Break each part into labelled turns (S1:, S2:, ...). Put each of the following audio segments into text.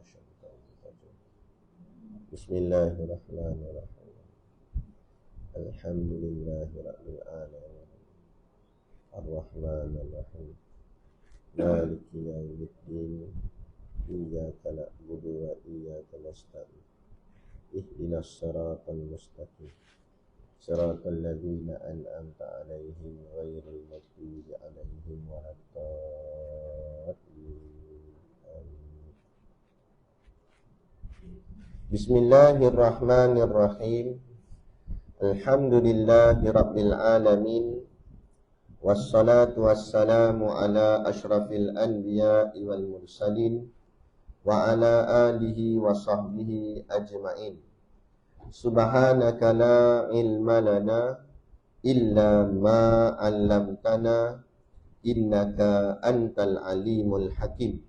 S1: الشيطان الرجيم بسم الله الرحمن الرحيم الحمد لله رب العالمين الرحمن الرحيم مالك يوم الدين إياك نعبد وإياك نستعين اهدنا الصراط المستقيم صراط الذين أنعمت عليهم غير المغضوب عليهم ولا الضالين. Bismillahirrahmanirrahim. Alhamdulillahi rabbil alamin. Wassalatu wassalamu ala asyrafil anbiya'i wal mursalin wa ala alihi wa sahbihi ajma'in. Subhanaka la ilma lana illa ma 'allamtana innaka antal alimul hakim.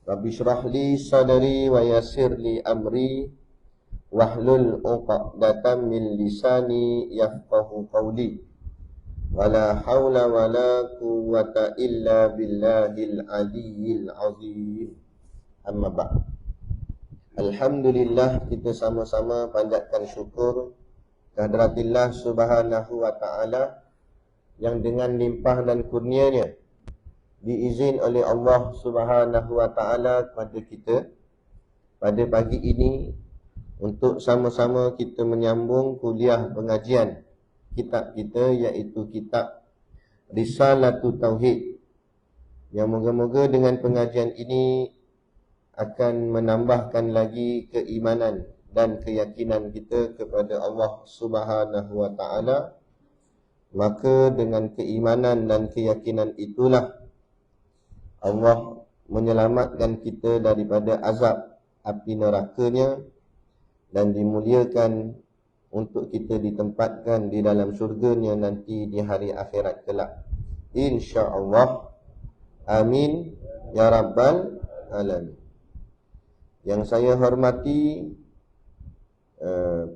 S1: Rabbi shrah li sadri wa yassir li amri wahlul 'uqdatam min lisani yafqahu qawli. Wala haula wala quwwata illa billahil aliyyil azim. Amma ba'd. Alhamdulillah, kita sama-sama panjatkan syukur kehadiratillah subhanahu wa ta'ala yang dengan limpah dan kurnianya diizin oleh Allah subhanahu wa ta'ala kepada kita pada pagi ini untuk sama-sama kita menyambung kuliah pengajian kitab kita, iaitu kitab Risalatul Tauhid, yang moga-moga dengan pengajian ini akan menambahkan lagi keimanan dan keyakinan kita kepada Allah subhanahu wa ta'ala. Maka dengan keimanan dan keyakinan itulah Allah menyelamatkan kita daripada azab api nerakanya dan dimuliakan untuk kita ditempatkan di dalam syurganya nanti di hari akhirat kelak, insya-Allah. Amin ya rabbal alamin. Yang saya hormati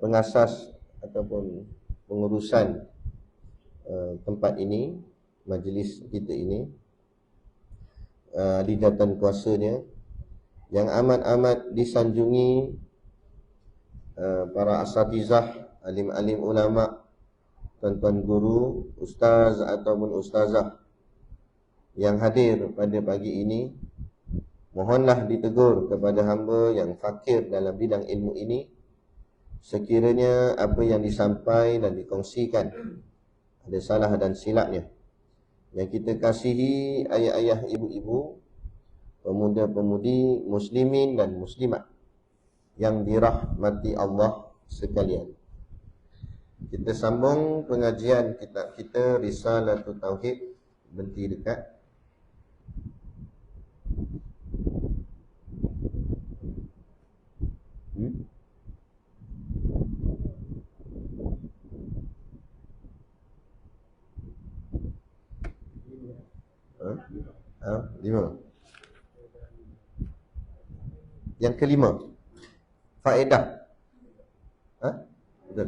S1: pengasas ataupun pengurusan tempat ini, majlis kita ini, lidah dan kuasanya, yang amat-amat disanjungi para asatizah, alim-alim ulama, tuan-tuan guru, ustaz ataupun ustazah yang hadir pada pagi ini. Mohonlah ditegur kepada hamba yang fakir dalam bidang ilmu ini, sekiranya apa yang disampaikan dan dikongsikan ada salah dan silapnya. Yang kita kasihi ayah-ayah, ibu-ibu, pemuda-pemudi, muslimin dan muslimat yang dirahmati Allah sekalian. Kita sambung pengajian kitab kita Risalatul Tauhid. Berhenti dekat. Lima. Yang kelima, faedah. Betul.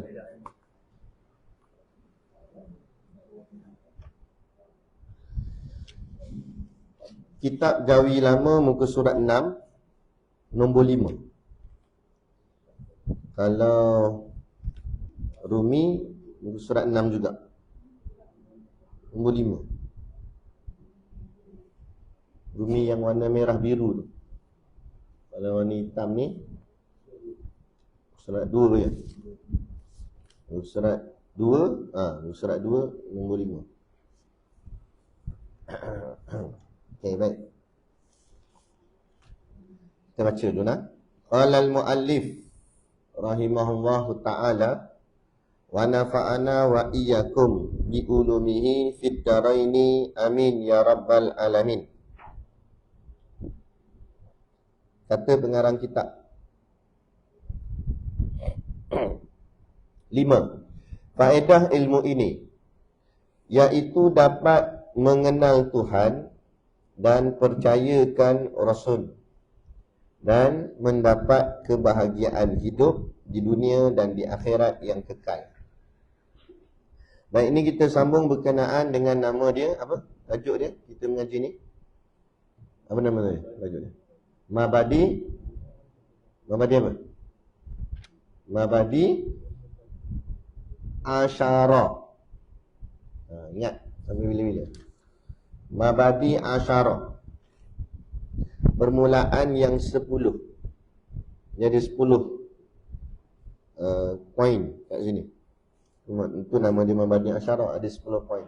S1: Kitab Jawi Lama muka surat 6 nombor 5. Kalau Rumi muka surat 6 juga nombor 5. Rumi yang warna merah biru tu. Kalau warna hitam ni surat 2 ya. Surat 2, surat 2 nombor 5. Okey, baik. Kita baca dulu nah. Qala al-muallif rahimahullahu ta'ala wa nafa'ana wa iyyakum bi ulumihi fid daraini amin ya rabbal alamin. Kata pengarang kitab 5. Faedah ilmu ini, iaitu dapat mengenal Tuhan dan percayakan Rasul, dan mendapat kebahagiaan hidup di dunia dan di akhirat yang kekal. Baik, ini kita sambung berkenaan dengan nama dia. Apa tajuk dia kita mengaji ni? Apa nama dia? Tajuk dia Mabadi Mabadi apa? Mabadi asyara. Ingat sampai bila-bila. Mabadi asyara. Permulaan yang 10. Jadi 10 poin kat sini. Itu nama dia mabadi asyara, ada 10 poin.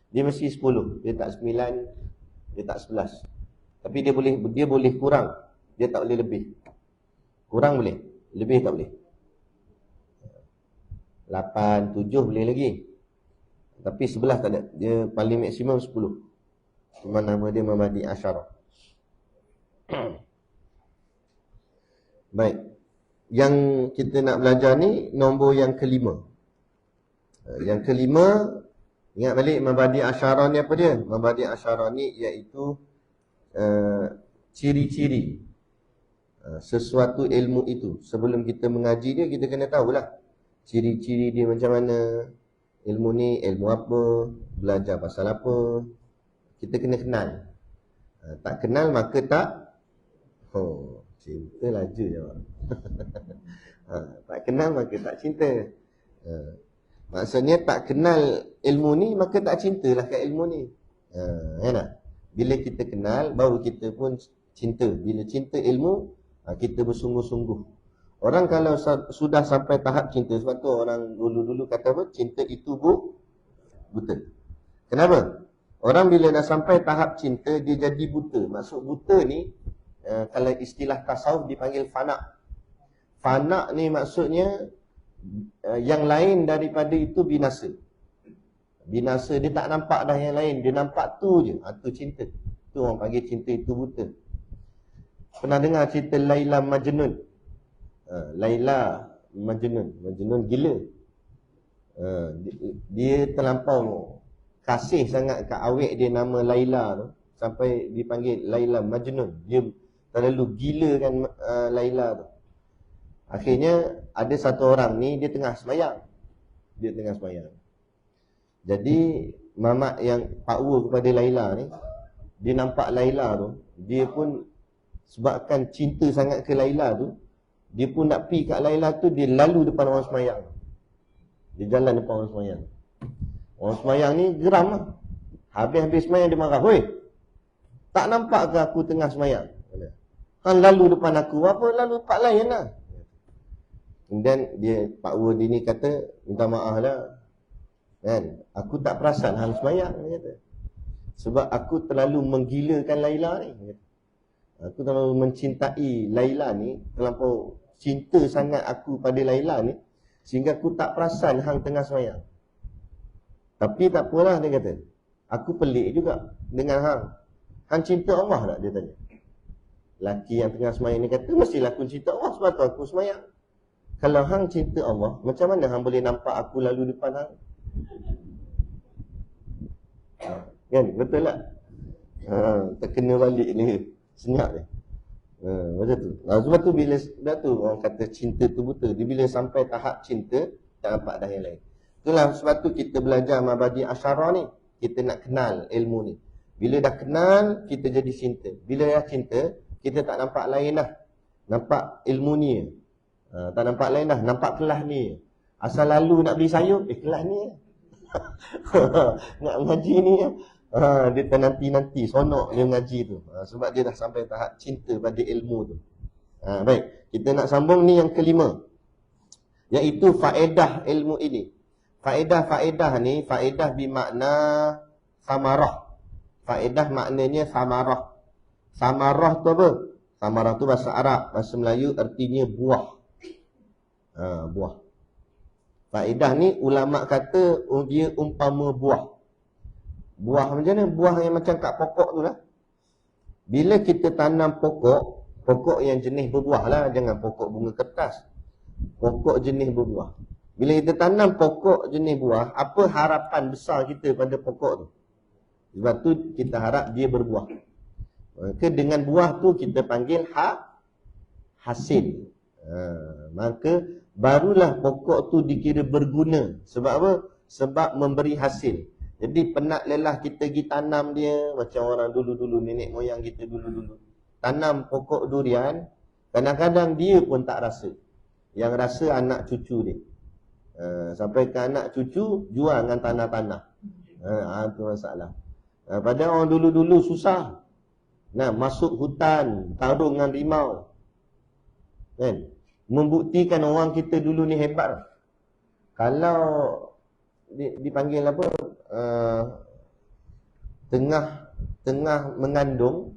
S1: Dia mesti 10, dia tak 9, dia tak 11. Tapi dia boleh kurang, dia tak boleh lebih. Kurang boleh, lebih tak boleh. 8, 7 boleh lagi. Tapi 11 tak ada. Dia paling maksimum 10. Cuma nama dia mabadi asyara. Baik. Yang kita nak belajar ni nombor yang kelima. Yang kelima, ingat balik mabadi asyara ni apa dia? Mabadi asyara ni iaitu ciri-ciri sesuatu ilmu itu. Sebelum kita mengaji dia, kita kena tahulah ciri-ciri dia macam mana. Ilmu ni ilmu apa, belajar pasal apa. Kita kena kenal. Tak kenal maka tak. Cinta laju jawab. Tak kenal maka tak cinta. Maksudnya tak kenal ilmu ni maka tak cintalah kat ilmu ni. Ya tak? Bila kita kenal baru kita pun cinta. Bila cinta ilmu, kita bersungguh-sungguh. Orang kalau sudah sampai tahap cinta, sebab tu orang dulu-dulu kata apa? Cinta itu buta. Kenapa? Orang bila dah sampai tahap cinta, dia jadi buta. Maksud buta ni, kalau istilah tasawuf dipanggil fana'. Fana' ni maksudnya yang lain daripada itu binasa. Binasa, dia tak nampak dah yang lain. Dia nampak tu je. Tu cinta. Tu orang panggil cinta itu buta. Pernah dengar cerita Laila Majnun? Laila Majnun gila. Dia terlampau kasih sangat kat awek dia nama Laila tu, sampai dipanggil Laila Majnun. Dia terlalu gila kan Laila tu. Akhirnya ada satu orang ni, dia tengah sembahyang. Jadi mamak yang pakwa kepada Laila ni, dia nampak Laila tu, dia pun sebabkan cinta sangat ke Laila tu, dia pun nak pergi kat Laila tu, dia lalu depan orang sembahyang. Dia jalan depan orang sembahyang. Orang sembahyang ni geram lah. Habis-habis sembahyang dia marah. Hoi, tak nampak ke aku tengah sembahyang? Kan lalu depan aku, apa lalu tempat lain lah. Kemudian dia, pakwa dia ni kata, minta maaf lah. Kan? Aku tak perasan hang sembahyang, dia kata. Sebab aku terlalu menggilakan Laila ni. Aku terlalu mencintai Laila ni, terlampau cinta sangat aku pada Laila ni, sehingga aku tak perasan hang tengah sembahyang. Tapi tak apalah, dia kata. Aku pelik juga dengan hang. Hang cinta Allah tak? Dia tanya. Laki yang tengah sembahyang ni kata, mestilah aku cinta Allah sebab tu aku sembahyang. Kalau hang cinta Allah, macam mana hang boleh nampak aku lalu depan hang? Kan? Betul tak? Terkena balik ni. Senyap dia. Macam tu. Sebab tu bila dah tu orang kata cinta tu buta. Dia bila sampai tahap cinta, tak nampak dah yang lain. Itulah sebab tu kita belajar mabadi asyara ni. Kita nak kenal ilmu ni. Bila dah kenal, kita jadi cinta. Bila dah cinta, kita tak nampak lain dah. Nampak ilmu ni. Tak nampak lain dah. Nampak kelas ni. Asal lalu nak beli sayur, kelas ni. Nak mengaji ni. Dia nanti sonok dia mengaji tu. Sebab dia dah sampai tahap cinta pada ilmu tu. Baik, kita nak sambung ni yang kelima, iaitu faedah ilmu ini. Faedah ni, faedah bermakna samarah. Faedah maknanya samarah. Samarah tu apa? Samarah tu bahasa Arab, bahasa Melayu artinya buah. Buah. Faedah ni ulama kata dia umpama buah. Buah macam mana? Buah yang macam kat pokok tu lah. Bila kita tanam pokok yang jenis berbuah lah. Jangan pokok bunga kertas. Pokok jenis berbuah. Bila kita tanam pokok jenis buah, apa harapan besar kita pada pokok tu? Sebab tu kita harap dia berbuah. Maka dengan buah tu kita panggil hasil. Maka barulah pokok tu dikira berguna. Sebab apa? Sebab memberi hasil. Jadi penat lelah kita pergi tanam dia, macam orang dulu-dulu, nenek moyang kita dulu-dulu. Tanam pokok durian, Kadang-kadang dia pun tak rasa. Yang rasa anak cucu dia. Sampai ke anak cucu jual dengan tanah-tanah. Itu masalah. Pada orang dulu-dulu susah. Nah, masuk hutan, tarung dengan rimau. Kan? Membuktikan orang kita dulu ni hebat. Kalau dipanggil apa? Tengah mengandung,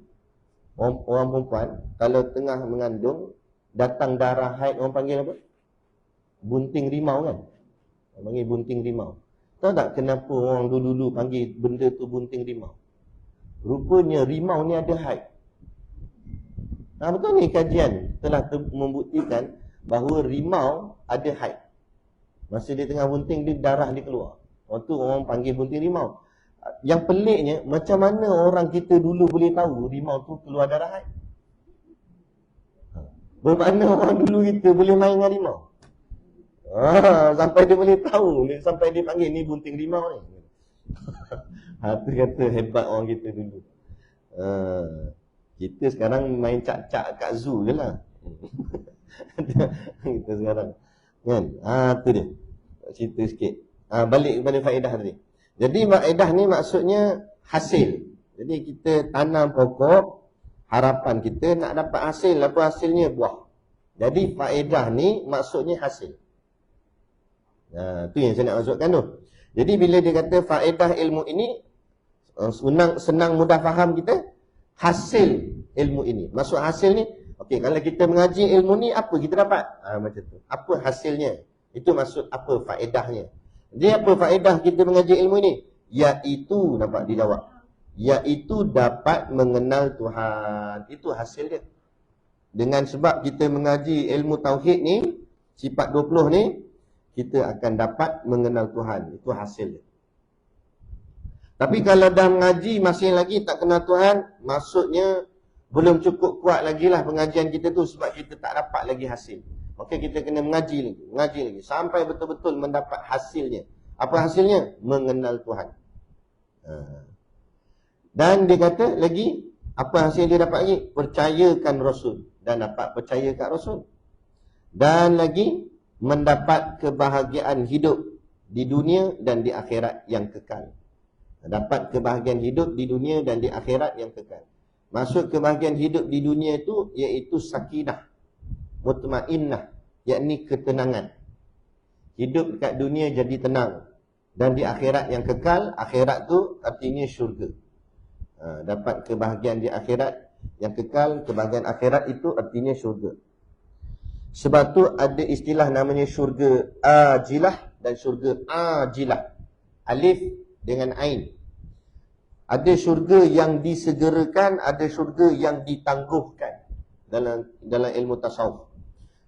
S1: orang perempuan, kalau tengah mengandung, datang darah haid, orang panggil apa? Bunting rimau kan? Orang panggil bunting rimau. Tahu tak kenapa orang dulu-dulu panggil benda tu bunting rimau? Rupanya rimau ni ada haid. Betul ni kajian telah membuktikan bahawa rimau ada haid. Masa dia tengah bunting, dia darah dia keluar. Orang tu orang panggil bunting rimau. Yang peliknya, macam mana orang kita dulu boleh tahu rimau tu keluar darah haid? Bermakna orang dulu kita boleh main dengan rimau. Sampai dia boleh tahu, sampai dia panggil ni bunting rimau ni. Tu kata hebat orang kita dulu. Kita sekarang main cak-cak kat zoo je lah. Kita sekarang kan? Tu dia. Cerita sikit. Balik kepada faedah tadi. Jadi faedah ni maksudnya hasil. Jadi kita tanam pokok, harapan kita nak dapat hasil. Apa hasilnya? Buah. Jadi faedah ni maksudnya hasil. Tu yang saya nak maksudkan tu. Jadi bila dia kata faedah ilmu ini, senang mudah faham kita, hasil ilmu ini. Maksud hasil ni, okey, kalau kita mengaji ilmu ni, apa kita dapat? Macam tu. Apa hasilnya? Itu maksud apa faedahnya. Dia apa faedah kita mengaji ilmu ini? Iaitu, dapat dijawab, iaitu dapat mengenal Tuhan. Itu hasil dia. Dengan sebab kita mengaji ilmu tauhid ni, sifat 20 ni, kita akan dapat mengenal Tuhan. Itu hasil dia. Tapi kalau dah mengaji masih lagi tak kenal Tuhan, maksudnya belum cukup kuat lagi lah pengajian kita tu, sebab kita tak dapat lagi hasil. Maka kita kena mengaji lagi sampai betul-betul mendapat hasilnya. Apa hasilnya? Mengenal Tuhan. Dan dia kata lagi, apa hasil dia dapat lagi? Percayakan Rasul. Dan dapat percaya kat Rasul. Dan lagi, mendapat kebahagiaan hidup di dunia dan di akhirat yang kekal. Dapat kebahagiaan hidup di dunia dan di akhirat yang kekal. Maksud kebahagiaan hidup di dunia itu iaitu sakinah, mutmainnah, yakni ketenangan. Hidup dekat dunia jadi tenang. Dan di akhirat yang kekal, akhirat tu artinya syurga. Dapat kebahagiaan di akhirat yang kekal, kebahagiaan akhirat itu artinya syurga. Sebab tu ada istilah namanya syurga ajilah dan syurga ajilah. Alif dengan ain. Ada syurga yang disegerakan, ada syurga yang ditangguhkan dalam ilmu tasawuf.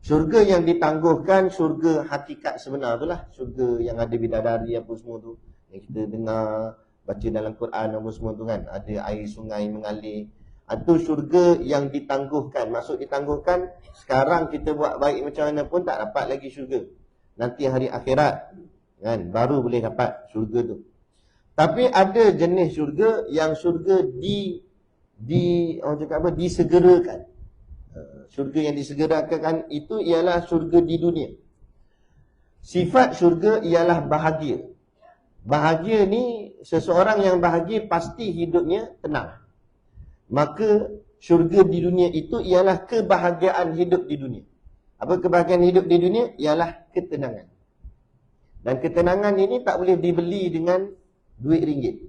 S1: Syurga yang ditangguhkan, syurga hakikat sebenar tu lah. Syurga yang ada bidadari apa semua tu, yang kita dengar, baca dalam Quran apa semua tu kan. Ada air sungai mengalir. Itu syurga yang ditangguhkan. Maksud ditangguhkan, sekarang kita buat baik macam mana pun tak dapat lagi syurga. Nanti hari akhirat kan, baru boleh dapat syurga tu. Tapi ada jenis syurga yang syurga orang cakap apa, disegerakan. Syurga yang disegerakan itu ialah syurga di dunia. Sifat syurga ialah bahagia. Bahagia ni, seseorang yang bahagia pasti hidupnya tenang. Maka syurga di dunia itu ialah kebahagiaan hidup di dunia. Apa kebahagiaan hidup di dunia? Ialah ketenangan. Dan ketenangan ini tak boleh dibeli dengan duit ringgit.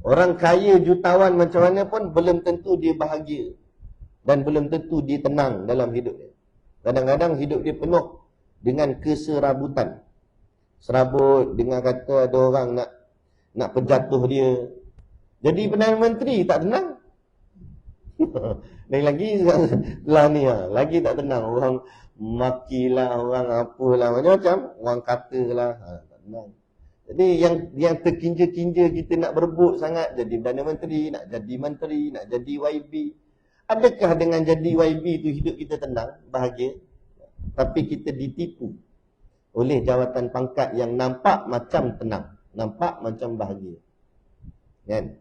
S1: Orang kaya jutawan macam mana pun belum tentu dia bahagia. Dan belum tentu dia tenang dalam hidup dia. Kadang-kadang hidup dia penuh dengan keserabutan. Serabut dengan kata ada orang nak penjatuh dia. Jadi Perdana Menteri tak tenang. Dan lagi lah ni lagi tak tenang. Orang makilah, orang apalah, macam-macam. Orang katalah, tak tenang. Jadi yang terkinja-kinja kita nak berebut sangat jadi Perdana Menteri, nak jadi Menteri, nak jadi YB. Adakah dengan jadi YB tu hidup kita tenang, bahagia? Tapi kita ditipu oleh jawatan pangkat yang nampak macam tenang, nampak macam bahagia. Kan?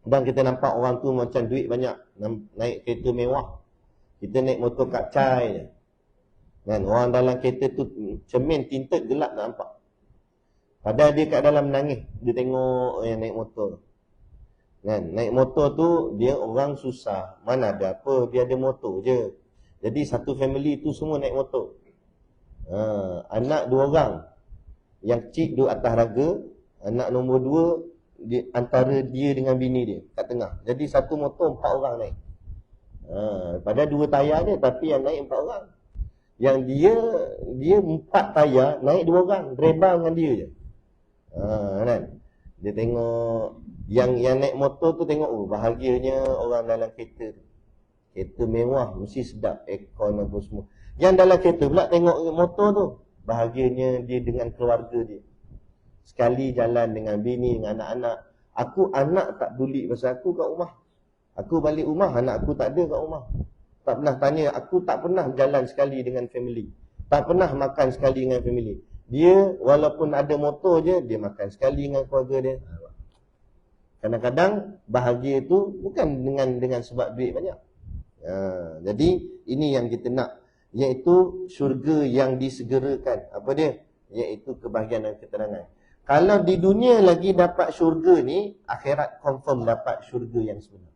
S1: Dan kita nampak orang tu macam duit banyak, naik kereta mewah. Kita naik motor kacai je. Kan, orang dalam kereta tu cermin tinted gelap nak nampak. Padahal dia kat dalam menangis. Dia tengok yang naik motor. Kan, naik motor tu dia orang susah. Mana ada apa, dia ada motor je. Jadi satu family tu semua naik motor. Anak 2 orang. Yang cik duduk atas raga. Anak nombor 2 antara dia dengan bini dia kat tengah. Jadi satu motor 4 orang naik. Padahal 2 tayar dia, tapi yang naik 4 orang. Yang dia 4 tayar, naik 2 orang, driver dengan dia je. Kan? Dia tengok yang naik motor tu tengok, bahagianya orang dalam kereta tu. Kereta mewah, mesti sedap, aircon apa semua. Yang dalam kereta pula tengok motor tu, bahagianya dia dengan keluarga dia. Sekali jalan dengan bini, dengan anak-anak. Aku anak tak peduli pasal aku kat rumah. Aku balik rumah, anak aku tak ada kat rumah. Tak pernah tanya, aku tak pernah jalan sekali dengan family. Tak pernah makan sekali dengan family. Dia walaupun ada motor je, dia makan sekali dengan keluarga dia. Kadang-kadang bahagia tu bukan dengan sebab duit banyak. Jadi ini yang kita nak, iaitu syurga yang disegerakan. Apa dia? Iaitu kebahagiaan dan ketenangan. Kalau di dunia lagi dapat syurga ni, akhirat confirm dapat syurga yang sebenar.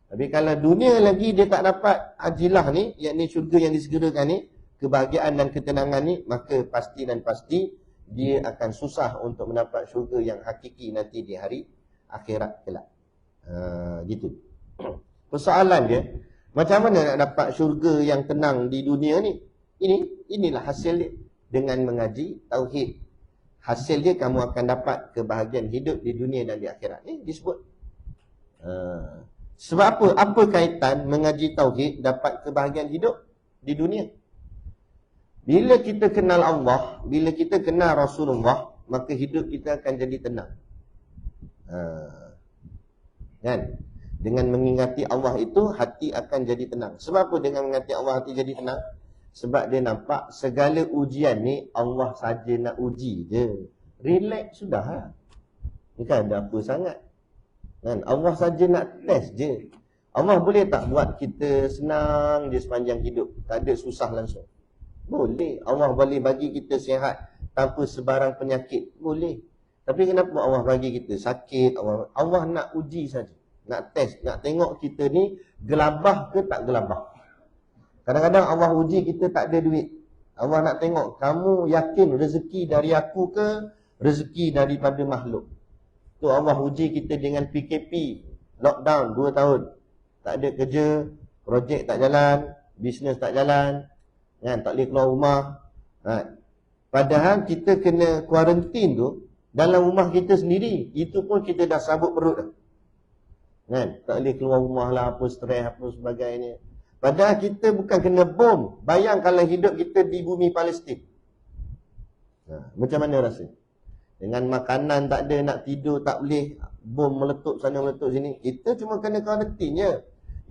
S1: Tapi kalau dunia lagi dia tak dapat ajilah ni, yakni syurga yang disegerakan ni, kebahagiaan dan ketenangan ni, maka pasti dan pasti dia akan susah untuk mendapat syurga yang hakiki nanti di hari akhirat kelak. Gitu. Persoalan dia, macam mana nak dapat syurga yang tenang di dunia ni? Inilah hasil dia. Dengan mengaji tauhid, hasil dia kamu akan dapat kebahagiaan hidup di dunia dan di akhirat. Ni disebut. Sebab apa? Apa kaitan mengaji tauhid dapat kebahagiaan hidup di dunia? Bila kita kenal Allah, bila kita kenal Rasulullah, maka hidup kita akan jadi tenang. Kan? Dengan mengingati Allah itu, hati akan jadi tenang. Sebab apa dengan mengingati Allah hati jadi tenang? Sebab dia nampak segala ujian ni Allah saja nak uji je. Relax sudah lah. Ni kan ada apa sangat. Kan? Allah saja nak test je. Allah boleh tak buat kita senang je sepanjang hidup, tak ada susah langsung? Boleh. Allah boleh bagi kita sihat tanpa sebarang penyakit? Boleh. Tapi kenapa Allah bagi kita sakit? Allah nak uji saja, nak test, nak tengok kita ni gelabah ke tak gelabah. Kadang-kadang Allah uji kita tak ada duit. Allah nak tengok kamu yakin rezeki dari aku ke rezeki daripada makhluk. Tu Allah uji kita dengan PKP, lockdown 2 tahun. Tak ada kerja, projek tak jalan, bisnes tak jalan, kan, tak boleh keluar rumah. Padahal kita kena kuarantin tu dalam rumah kita sendiri. Itu pun kita dah sabut perut dah. Kan, tak boleh keluar rumah lah, apa stres, apa sebagainya. Padahal kita bukan kena bom. Bayang kalau hidup kita di bumi Palestin. Macam mana rasa? Dengan makanan tak ada, nak tidur tak boleh, bom meletup sana meletup sini. Kita cuma kena kuarantin je.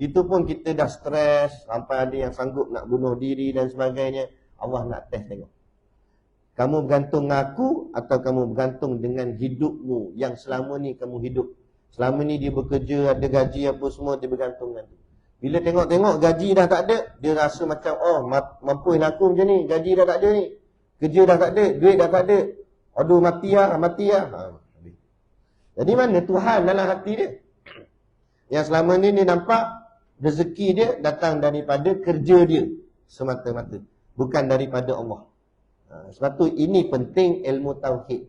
S1: Itu pun kita dah stres, sampai ada yang sanggup nak bunuh diri dan sebagainya. Allah nak test tengok. Kamu bergantung dengan aku atau kamu bergantung dengan hidupmu yang selama ni kamu hidup. Selama ni dia bekerja, ada gaji apa semua, dia bergantung dengan dia. Bila tengok-tengok gaji dah tak ada, dia rasa macam, oh mampulah aku macam ni, gaji dah tak ada ni, kerja dah tak ada, duit dah tak ada. Aduh, mati lah. Jadi mana Tuhan dalam hati dia? Yang selama ni dia nampak rezeki dia datang daripada kerja dia semata-mata, bukan daripada Allah. Sebab tu ini penting ilmu tauhid.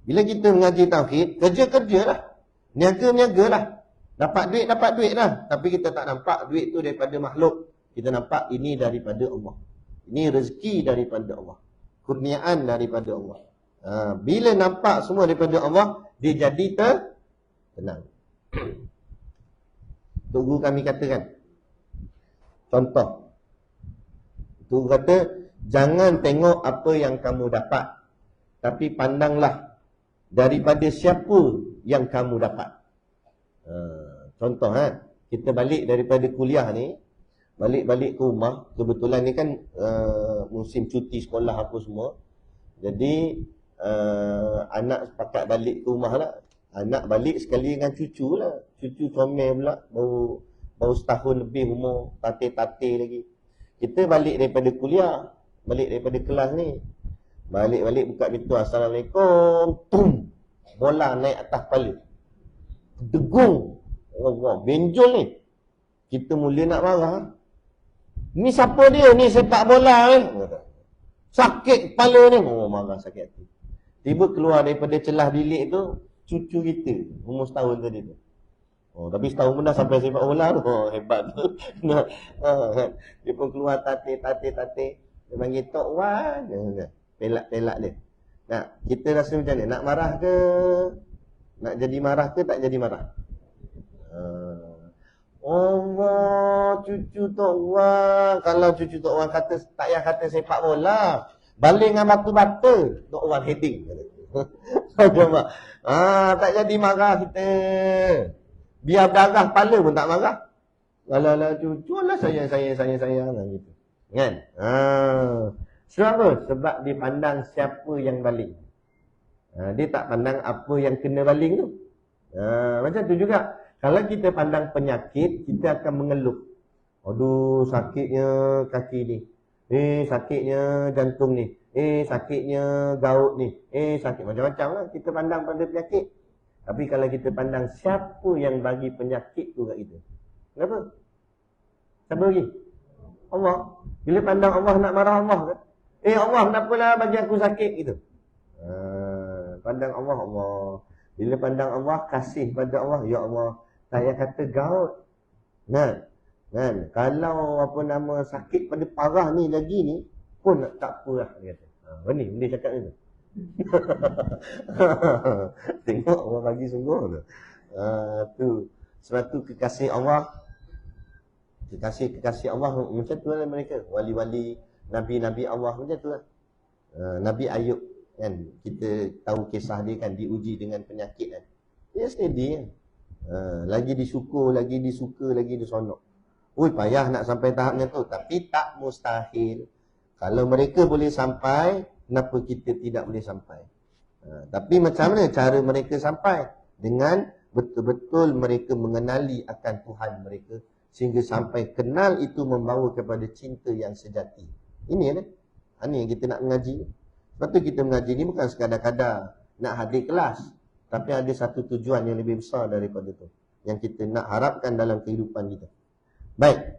S1: Bila kita mengaji tauhid, kerja-kerjalah, niaga-niagalah. Dapat duit lah. Tapi kita tak nampak duit tu daripada makhluk. Kita nampak ini daripada Allah. Ini rezeki daripada Allah, kurniaan daripada Allah. Bila nampak semua daripada Allah, dia jadi tenang. Tok Guru kami katakan, contoh, Tok Guru kata, jangan tengok apa yang kamu dapat, tapi pandanglah daripada siapa yang kamu dapat. Contoh, kita balik daripada kuliah ni, balik ke rumah. Kebetulan ni kan musim cuti sekolah apa semua. Jadi anak sepakat balik ke rumah lah. Anak balik sekali dengan cucu lah. Cucu comel pula, baru setahun lebih umur, tate-tate lagi. Kita balik daripada kuliah, balik daripada kelas ni. Balik-balik buka pintu, Assalamualaikum. Tum. Bola naik atas kepala. Degung. Allah, benjol ni. Kita mula nak marah. Ni siapa dia? Ni sepak bola ni. Sakit kepala ni. Oh, marah sakit hati. Tiba keluar daripada celah bilik tu, cucu kita. Umur setahun tadi tu. Oh, tapi setahun pun dah sampai sepak bola tu. Oh, hebat tu. Dia pun keluar tate. Dia panggil Tok Wan. Pelak-pelak dia. Nah, kita rasa macam ni. Nak marah ke? Nak jadi marah ke tak jadi marah? Allah, cucu Tok Wan. Kalau cucu Tok Wan kata, tak payah kata sepak bola. Balik dengan batu-batu. Tok Wan heading. Tak jadi marah kita. Biar darah kepala pun tak marah. Alah cucu lah sayang gitu. Kan? Sebab apa? Sebab dia pandang siapa yang baling. Dia tak pandang apa yang kena baling tu. Macam tu juga. Kalau kita pandang penyakit, kita akan mengeluh. Aduh, sakitnya kaki ni. Sakitnya jantung ni. Sakitnya gaut ni. Sakit macam-macam lah. Kita pandang pada penyakit. Tapi kalau kita pandang siapa yang bagi penyakit tu kat kita. Kenapa? Siapa bagi? Allah. Bila pandang Allah nak marah Allah kan? Allah kenapalah bagi aku sakit gitu. Pandang Allah, Allah. Bila pandang Allah, kasih pada Allah. Ya Allah, saya kata gaut. Kan? Kalau apa nama sakit pada parah ni lagi ni pun tak apa lah dia kata. Benih dia cakap ni tu. Tengok Allah bagi sungguh tu. Tu sebab tu kekasih Allah, kekasih Allah macam tu lah mereka. Wali-wali, nabi-nabi Allah macam tu lah. Nabi Ayub kan, kita tahu kisah dia kan, diuji dengan penyakit kan. Dia steady kan. Lagi disyukur, lagi disuka, lagi disonok. Payah nak sampai tahapnya tu. Tapi tak mustahil. Kalau mereka boleh sampai, kenapa kita tidak boleh sampai? Tapi macam mana cara mereka sampai? Dengan betul-betul mereka mengenali akan Tuhan mereka. Sehingga sampai kenal itu membawa kepada cinta yang sejati. Ini kan? Ini yang kita nak mengaji. Sebab tu kita mengaji ni bukan sekadar-kadar nak hadir kelas. Tapi ada satu tujuan yang lebih besar daripada tu. Yang kita nak harapkan dalam kehidupan kita. Baik.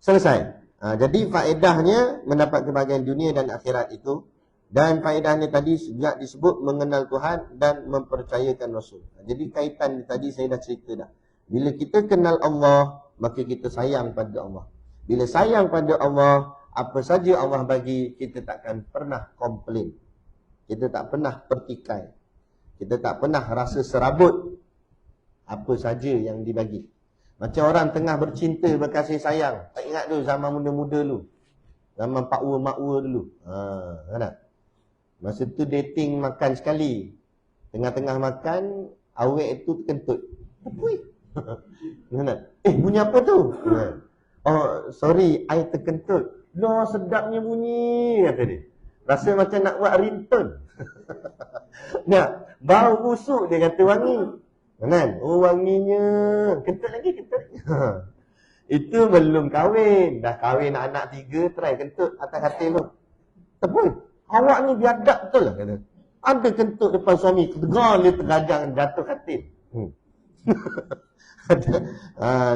S1: Selesai. Jadi faedahnya mendapat kebahagiaan dunia dan akhirat itu. Dan faedahnya tadi sejak disebut mengenal Tuhan dan mempercayakan Rasul. Jadi kaitan tadi saya dah cerita dah. Bila kita kenal Allah, maka kita sayang pada Allah. Bila sayang pada Allah, apa saja Allah bagi, kita takkan pernah komplain. Kita tak pernah pertikai. Kita tak pernah rasa serabut apa saja yang dibagi. Macam orang tengah bercinta, berkasih sayang. Tak ingat tu zaman muda-muda dulu. Zaman pakwa-makwa dulu. Kan? Masa tu dating makan sekali. Tengah-tengah makan, awet itu terkentut. Apui. Bunyi apa tu? Oh, sorry, I terkentut. Loh, sedapnya bunyi, kata dia. Rasa macam nak buat ringtone. Nah, bau busuk dia kata wangi. Kan? Oh, wanginya. Kentut lagi, kentut. Itu belum kahwin. Dah kahwin anak 3, try kentut atas katil tu. Tapi, awak ni biadab betul lah kata. Ada kentut depan suami, dengar dia tergajang jatuh katil.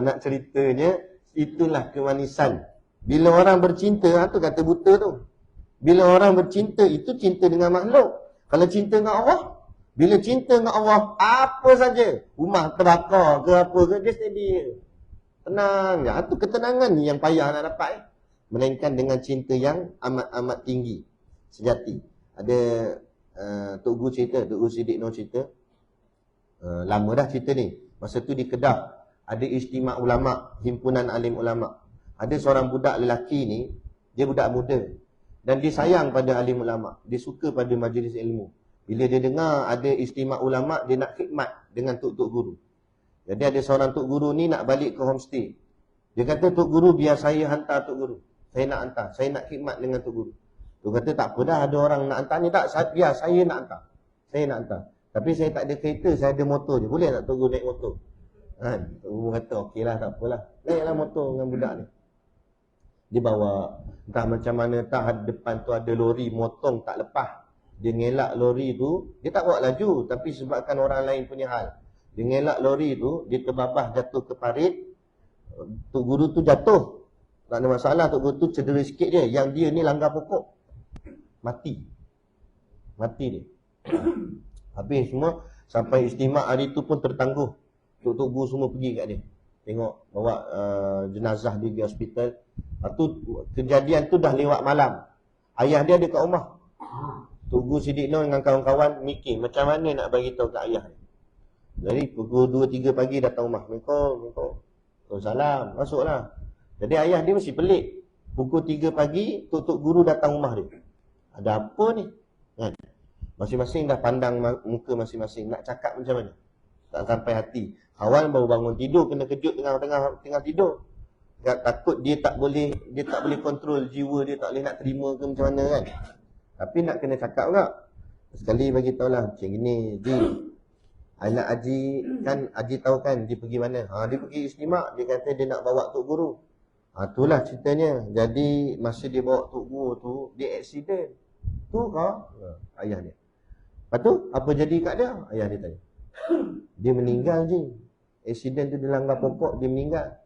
S1: Nak ceritanya, itulah kemanisan. Bila orang bercinta, tu kata buta tu. Bila orang bercinta, itu cinta dengan makhluk. Kalau cinta dengan Allah, bila cinta dengan Allah, apa saja, rumah terbakar ke apa ke, dia steady. Tenang je. Itu ketenangan ni yang payah nak dapat. Melainkan dengan cinta yang amat-amat tinggi. Sejati. Ada Tok Guru cerita, Tok Guru Siddiq Nur cerita. Lama dah cerita ni. Masa tu di Kedah, ada istimewa ulama', himpunan alim ulama'. Ada seorang budak lelaki ni, dia budak muda. Dan dia sayang pada alim ulama'. Dia suka pada majlis ilmu. Bila dia dengar ada istimewa ulama', dia nak khidmat dengan tok-tok guru. Jadi ada seorang tok guru ni nak balik ke homestay. Dia kata, Tok Guru biar saya hantar Tok Guru. Saya nak hantar. Saya nak khidmat dengan Tok Guru. Tok kata, tak apa dah, ada orang nak hantar ni. Tak, biar saya nak hantar. Saya nak hantar. Tapi saya tak ada kereta, saya ada motor je. Boleh tak Tok Guru naik motor? Tok Guru kata, okey lah, tak apalah. Naiklah motor dengan budak ni. Dia bawa, entah macam mana, entah depan tu ada lori motong tak lepas. Dia ngelak lori tu, dia tak bawa laju, tapi sebabkan orang lain punya hal. Dia ngelak lori tu, dia terbabah jatuh ke parit. Tok Guru tu jatuh. Tak ada masalah, Tok Guru tu cedera sikit je. Yang dia ni langgar pokok. Mati dia. Habis semua, sampai istimak hari tu pun tertangguh. Tok Guru semua pergi kat dia. Tengok, bawa jenazah dia pergi hospital. Lepas tu, kejadian tu dah lewat malam. Ayah dia ada kat rumah. Tok Guru Siddiq Nur dengan kawan-kawan mikir macam mana nak bagi tahu kat ayah dia. Jadi pukul 2-3 pagi datang rumah. Assalamualaikum. Salam, masuklah. Jadi ayah dia mesti pelik. Pukul 3 pagi, Tok Guru datang rumah dia. Ada apa ni? Kan? Masing-masing dah pandang muka masing-masing. Nak cakap macam mana? Tak sampai hati. Awal baru bangun tidur, kena kejut tengah tidur. Takut dia tak boleh kontrol jiwa dia, tak boleh nak terima ke macam mana kan. Tapi nak kena cakap juga. Sekali bagi tahulah macam gini, Ji. Anak Haji kan, Haji tahu kan dia pergi mana? Dia pergi istimak, dia kata dia nak bawa Tok Guru. Itulah ceritanya. Jadi masa dia bawa Tok Guru tu, dia aksiden. Tu kah? Ayah dia. Lepas tu, apa jadi kat dia? Ayah dia tanya. Dia meninggal je. Aksiden tu dia langgar pokok, dia meninggal.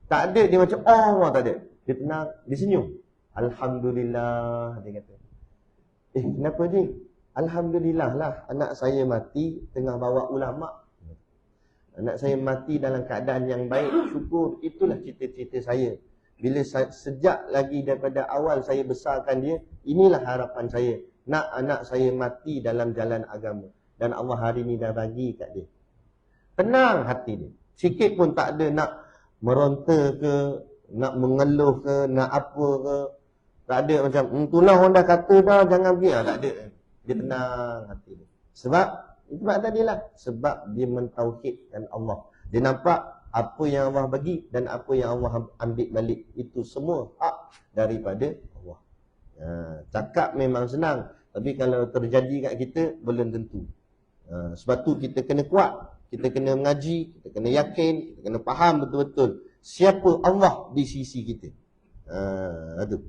S1: Tak ada, dia macam, tak ada. Dia tenang, dia senyum. Alhamdulillah, dia kata. Kenapa dia? Alhamdulillah lah, anak saya mati tengah bawa ulama. Anak saya mati dalam keadaan yang baik, syukur. Itulah cita-cita saya. Bila sejak lagi daripada awal saya besarkan dia, inilah harapan saya. Nak anak saya mati dalam jalan agama. Dan Allah hari ni dah bagi kat dia. Tenang hati dia. Sikit pun tak ada nak meronta ke, nak mengeluh ke, nak apa ke. Tak ada macam, itulah orang dah kata dah, jangan pergi. Tak ada. Dia tenang hati dia. Sebab tadilah. Sebab dia mentauhidkan Allah. Dia nampak apa yang Allah bagi dan apa yang Allah ambil balik. Itu semua hak daripada Allah. Cakap memang senang. Tapi kalau terjadi kat kita, belum tentu. Sebab tu kita kena kuat. Kita kena mengaji, kita kena yakin, kita kena faham betul-betul siapa Allah di sisi kita. Itu.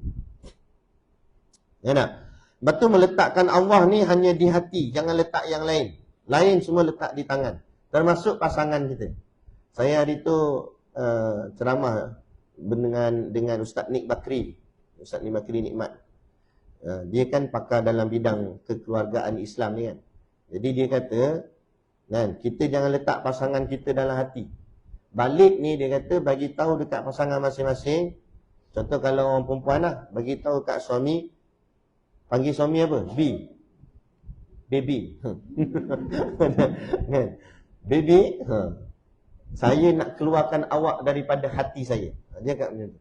S1: Ya nak? Lepas tu meletakkan Allah ni hanya di hati, jangan letak yang lain. Lain semua letak di tangan. Termasuk pasangan kita. Saya hari tu ceramah dengan Ustaz Nik Bakri. Ustaz Nik Bakri Nikmat. Dia kan pakar dalam bidang kekeluargaan Islam ni kan. Jadi dia kata, kan, kita jangan letak pasangan kita dalam hati. Balik ni dia kata bagi tahu dekat pasangan masing-masing. Contoh kalau orang perempuan lah, bagi tahu kat suami, panggil suami apa? Baby. Baby, saya nak keluarkan awak daripada hati saya. Dia kata macam tu.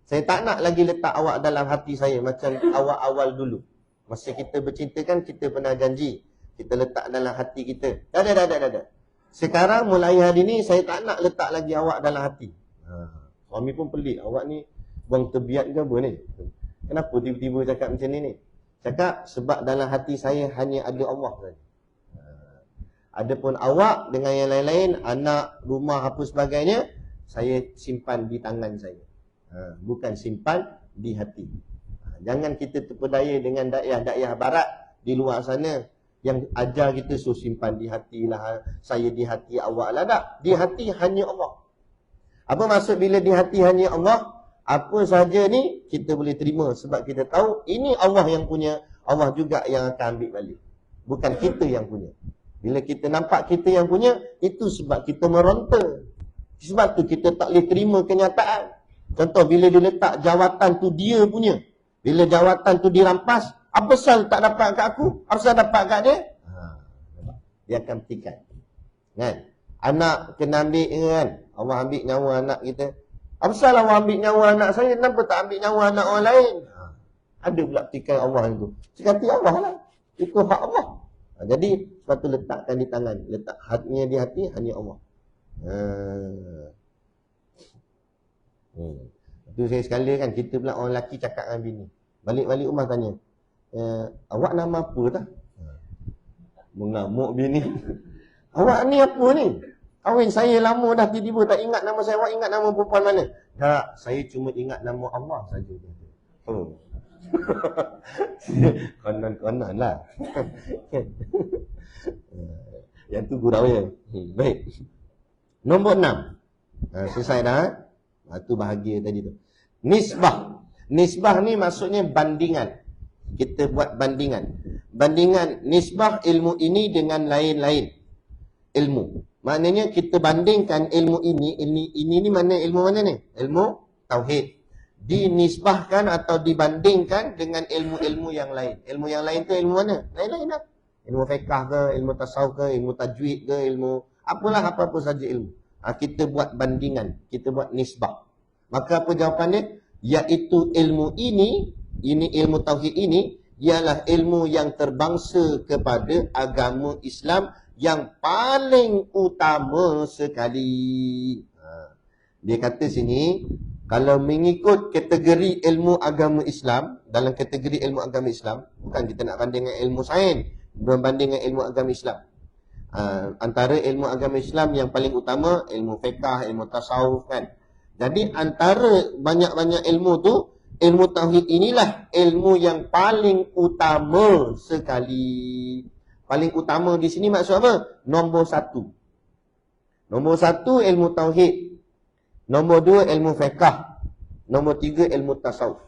S1: Saya tak nak lagi letak awak dalam hati saya macam awal-awal dulu. Masa kita bercinta kan kita pernah janji. Kita letak dalam hati kita. Dah. Sekarang mulai hari ni saya tak nak letak lagi awak dalam hati. Suami pun pelik. Awak ni buang terbiat ke apa ni? Kenapa tiba-tiba cakap macam ni? Cakap sebab dalam hati saya hanya ada Allah saja. Adapun awak dengan yang lain-lain, anak, rumah apa sebagainya, saya simpan di tangan saya. Bukan simpan di hati. Jangan kita terpedaya dengan dakwah barat di luar sana yang ajar kita suruh simpan di hati lah, saya di hati awak lah. Tak, di hati hanya Allah. Apa maksud bila di hati hanya Allah? Apa saja ni kita boleh terima sebab kita tahu ini Allah yang punya, Allah juga yang akan ambil balik. Bukan kita yang punya. Bila kita nampak kita yang punya, itu sebab kita meronta. Sebab tu kita tak boleh terima kenyataan. Contoh bila dia letak jawatan tu dia punya. Bila jawatan tu dirampas, apa pasal tak dapat kat aku? Apa pasal dapat kat dia? Dia akan petikan. Kan? Anak kena ambil kan? Allah ambil nyawa anak kita. Apa pasal Allah ambil nyawa anak saya? Kenapa tak ambil nyawa anak orang lain? Ada pula petikan Allah itu. Sekati Allah lah. Itu hak Allah. Jadi sebab tu letakkan di tangan. Letak hatinya di hati hanya Allah. Itu saya sekali kan, kita pula orang lelaki cakap dengan bini. Balik-balik rumah tanya, awak nama apa dah? Mengamuk bini. Awak ni apa ni? Kahwin saya lama dah, tiba-tiba tak ingat nama saya. Awak ingat nama perempuan mana? Tak, saya cuma ingat nama Allah saja. Oh. Konon-konon lah. Yang tu gurau ya. Baik. Nombor 6. Selesai dah. Itu bahagia tadi tu. Nisbah. Nisbah ni maksudnya bandingan. Kita buat bandingan. Bandingan nisbah ilmu ini dengan lain-lain ilmu. Maknanya kita bandingkan ilmu ini ni mana ilmu mana ni? Ilmu tauhid. Dinisbahkan atau dibandingkan dengan ilmu-ilmu yang lain. Ilmu yang lain tu ilmu mana? Lain-lain lah. Ilmu fiqh ke, ilmu tasawuf ke, ilmu tajwid ke, ilmu apalah apa-apa saja ilmu. Kita buat bandingan, kita buat nisbah. Maka apa jawapannya? Iaitu ilmu ini ilmu tauhid ini ialah ilmu yang terbangsa kepada agama Islam yang paling utama sekali. Dia kata sini, kalau mengikut kategori ilmu agama Islam, dalam kategori ilmu agama Islam, bukan kita nak banding dengan ilmu sains, berbanding dengan ilmu agama Islam. Antara ilmu agama Islam yang paling utama, ilmu fiqh, ilmu tasawuf kan. Jadi antara banyak-banyak ilmu tu, ilmu tauhid inilah ilmu yang paling utama sekali. Paling utama di sini maksud apa? Nombor 1. Nombor 1 ilmu tauhid. Nombor 2 ilmu fiqh. Nombor 3 ilmu tasawuf.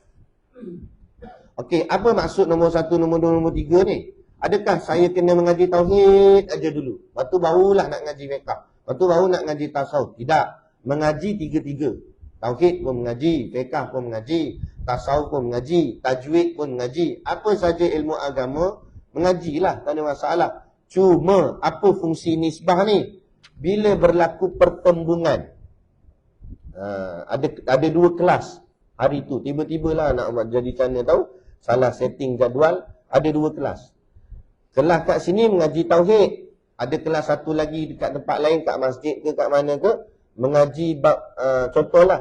S1: Okey, apa maksud nombor 1, nombor 2, nombor 3 ni? Adakah saya kena mengaji tauhid aja dulu? Lepas tu barulah nak ngaji fiqh. Lepas tu baru nak ngaji tasawuf. Tidak. Mengaji tiga-tiga. Tauhid pun mengaji, fiqh pun mengaji, tasawuf pun mengaji, tajwid pun mengaji. Apa saja ilmu agama, mengajilah, tak ada masalah. Cuma apa fungsi nisbah ni? Bila berlaku pertembungan, ada 2 kelas hari tu. Tiba-tibalah nak buat jadi channel tahu, salah setting jadual, ada 2 kelas. Kelas kat sini mengaji tauhid. Ada kelas satu lagi dekat tempat lain, kat masjid ke kat mana ke, mengaji contohlah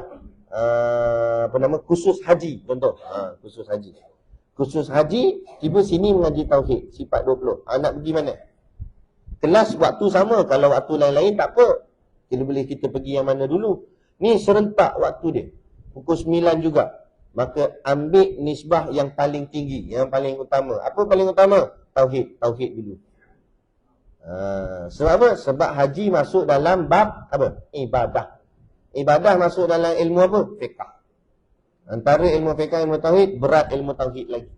S1: khusus haji, contoh. Khusus haji. Khusus haji, tiba sini mengaji tauhid, sifat 20. Nak pergi mana? Kelas waktu sama, kalau waktu lain-lain tak apa. Kita pergi yang mana dulu. Ni serentak waktu dia. Pukul 9 juga. Maka ambil nisbah yang paling tinggi, yang paling utama. Apa paling utama? Tauhid. Tauhid dulu. Sebab apa? Sebab haji masuk dalam bab apa? Ibadah. Ibadah masuk dalam ilmu apa? Fiqh. Antara ilmu fiqh, ilmu tauhid, berat ilmu tauhid lagi.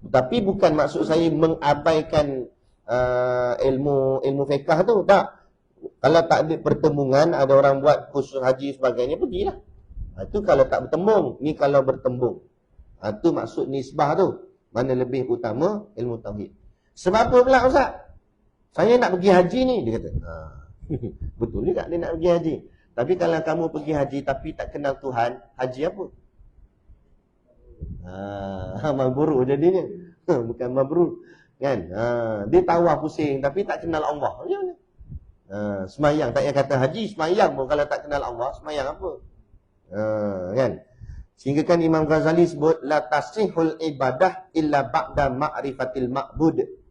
S1: Tapi bukan maksud saya mengabaikan ilmu fiqh tu, tak. Kalau tak ada pertembungan, ada orang buat khusus haji sebagainya, pergilah. Itu kalau tak bertembung. Ni kalau bertembung. Itu maksud nisbah tu. Mana lebih utama ilmu tauhid. Sebab apa pula Ustaz? Saya nak pergi haji ni, dia kata. Betul juga dia nak pergi haji. Tapi kalau kamu pergi haji tapi tak kenal Tuhan, haji apa? Mabrur jadinya. Bukan mabrur. Kan? Dia tawaf pusing tapi tak kenal Allah. Macam mana? Semayang, tak payah kata haji, semayang pun kalau tak kenal Allah, semayang apa? Kan? Sehingga kan Imam Ghazali sebut, la tasihul ibadah illa ba'da ma'rifatil ma'bud.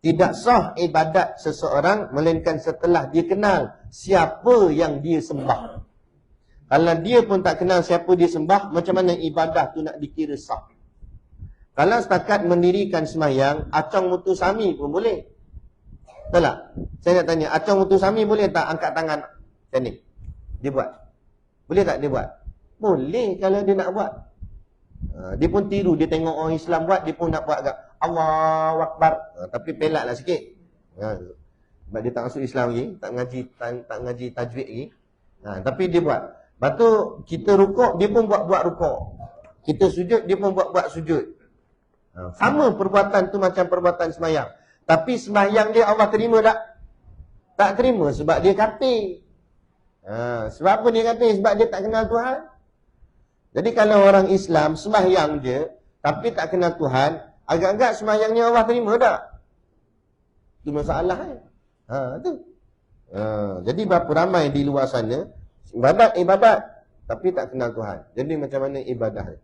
S1: Tidak sah ibadat seseorang melainkan setelah dia kenal siapa yang dia sembah. Kalau dia pun tak kenal siapa dia sembah, macam mana ibadah tu nak dikira sah? Kalau setakat mendirikan semayang, Acong Mutusami pun boleh. Betul tak? Saya nak tanya, Acong Mutusami boleh tak angkat tangan macam ni? Dia buat. Boleh tak dia buat? Boleh kalau dia nak buat. Dia pun tiru, dia tengok orang Islam buat, dia pun nak buat agak Allahu Akbar. Tapi pelaklah sikit. Sebab dia tak masuk Islam lagi, tak ngaji tajwid lagi. Tapi dia buat. Lepas tu kita rukuk, dia pun buat rukuk. Kita sujud, dia pun buat sujud. Sama perbuatan tu macam perbuatan semayang. Tapi semayang dia Allah terima tak? Tak terima sebab dia kafir. Sebab apa dia kafir? Sebab dia tak kenal Tuhan. Jadi kalau orang Islam semayang je tapi tak kenal Tuhan, agak-agak semayangnya Allah terima tak? Itu masalah kan? Tu. Jadi berapa ramai di luar sana ibadat tapi tak kenal Tuhan. Jadi macam mana ibadah?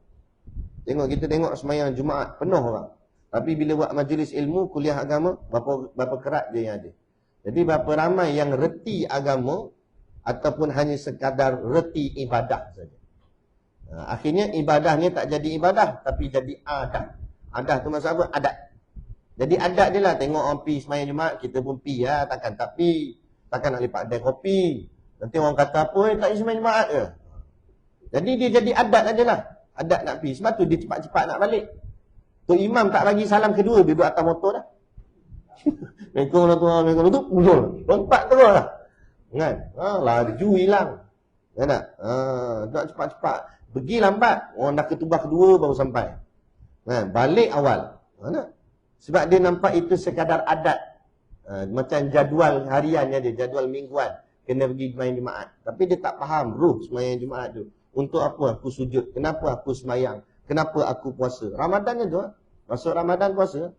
S1: Kita tengok semayang Jumaat penuh orang. Tapi bila buat majlis ilmu, kuliah agama, berapa kerat dia yang ada. Jadi berapa ramai yang reti agama ataupun hanya sekadar reti ibadah saja. Akhirnya ibadahnya tak jadi ibadah, tapi jadi adat. Adat tu maksud apa? Adat. Jadi adat dia lah, tengok orang pi sembahyang Jumaat, kita pun pi lah, takkan tak pi. Takkan nak lipat kedai kopi. Nanti orang kata apa, tak sembahyang Jumaat ke? Jadi dia jadi adat ajalah. Adat nak pi. Sebab tu dia cepat-cepat nak balik. Tu imam tak bagi salam kedua, dia duduk atas motor dah. Assalamualaikum tu, muncul. Lompat terus lah. Kan? Laju hilang. Kan tak? Tak cepat-cepat. Pergi lambat. Orang dah ketubah kedua baru sampai. Kan? Balik awal. Kan? Sebab dia nampak itu sekadar adat. Macam jadual hariannya dia, jadual mingguan. Kena pergi sembahyang Jumaat. Tapi dia tak faham ruh sembahyang Jumaat tu. Untuk apa aku sujud? Kenapa aku sembahyang? Kenapa aku puasa? Ramadan je tu. Masuk Ramadan puasa.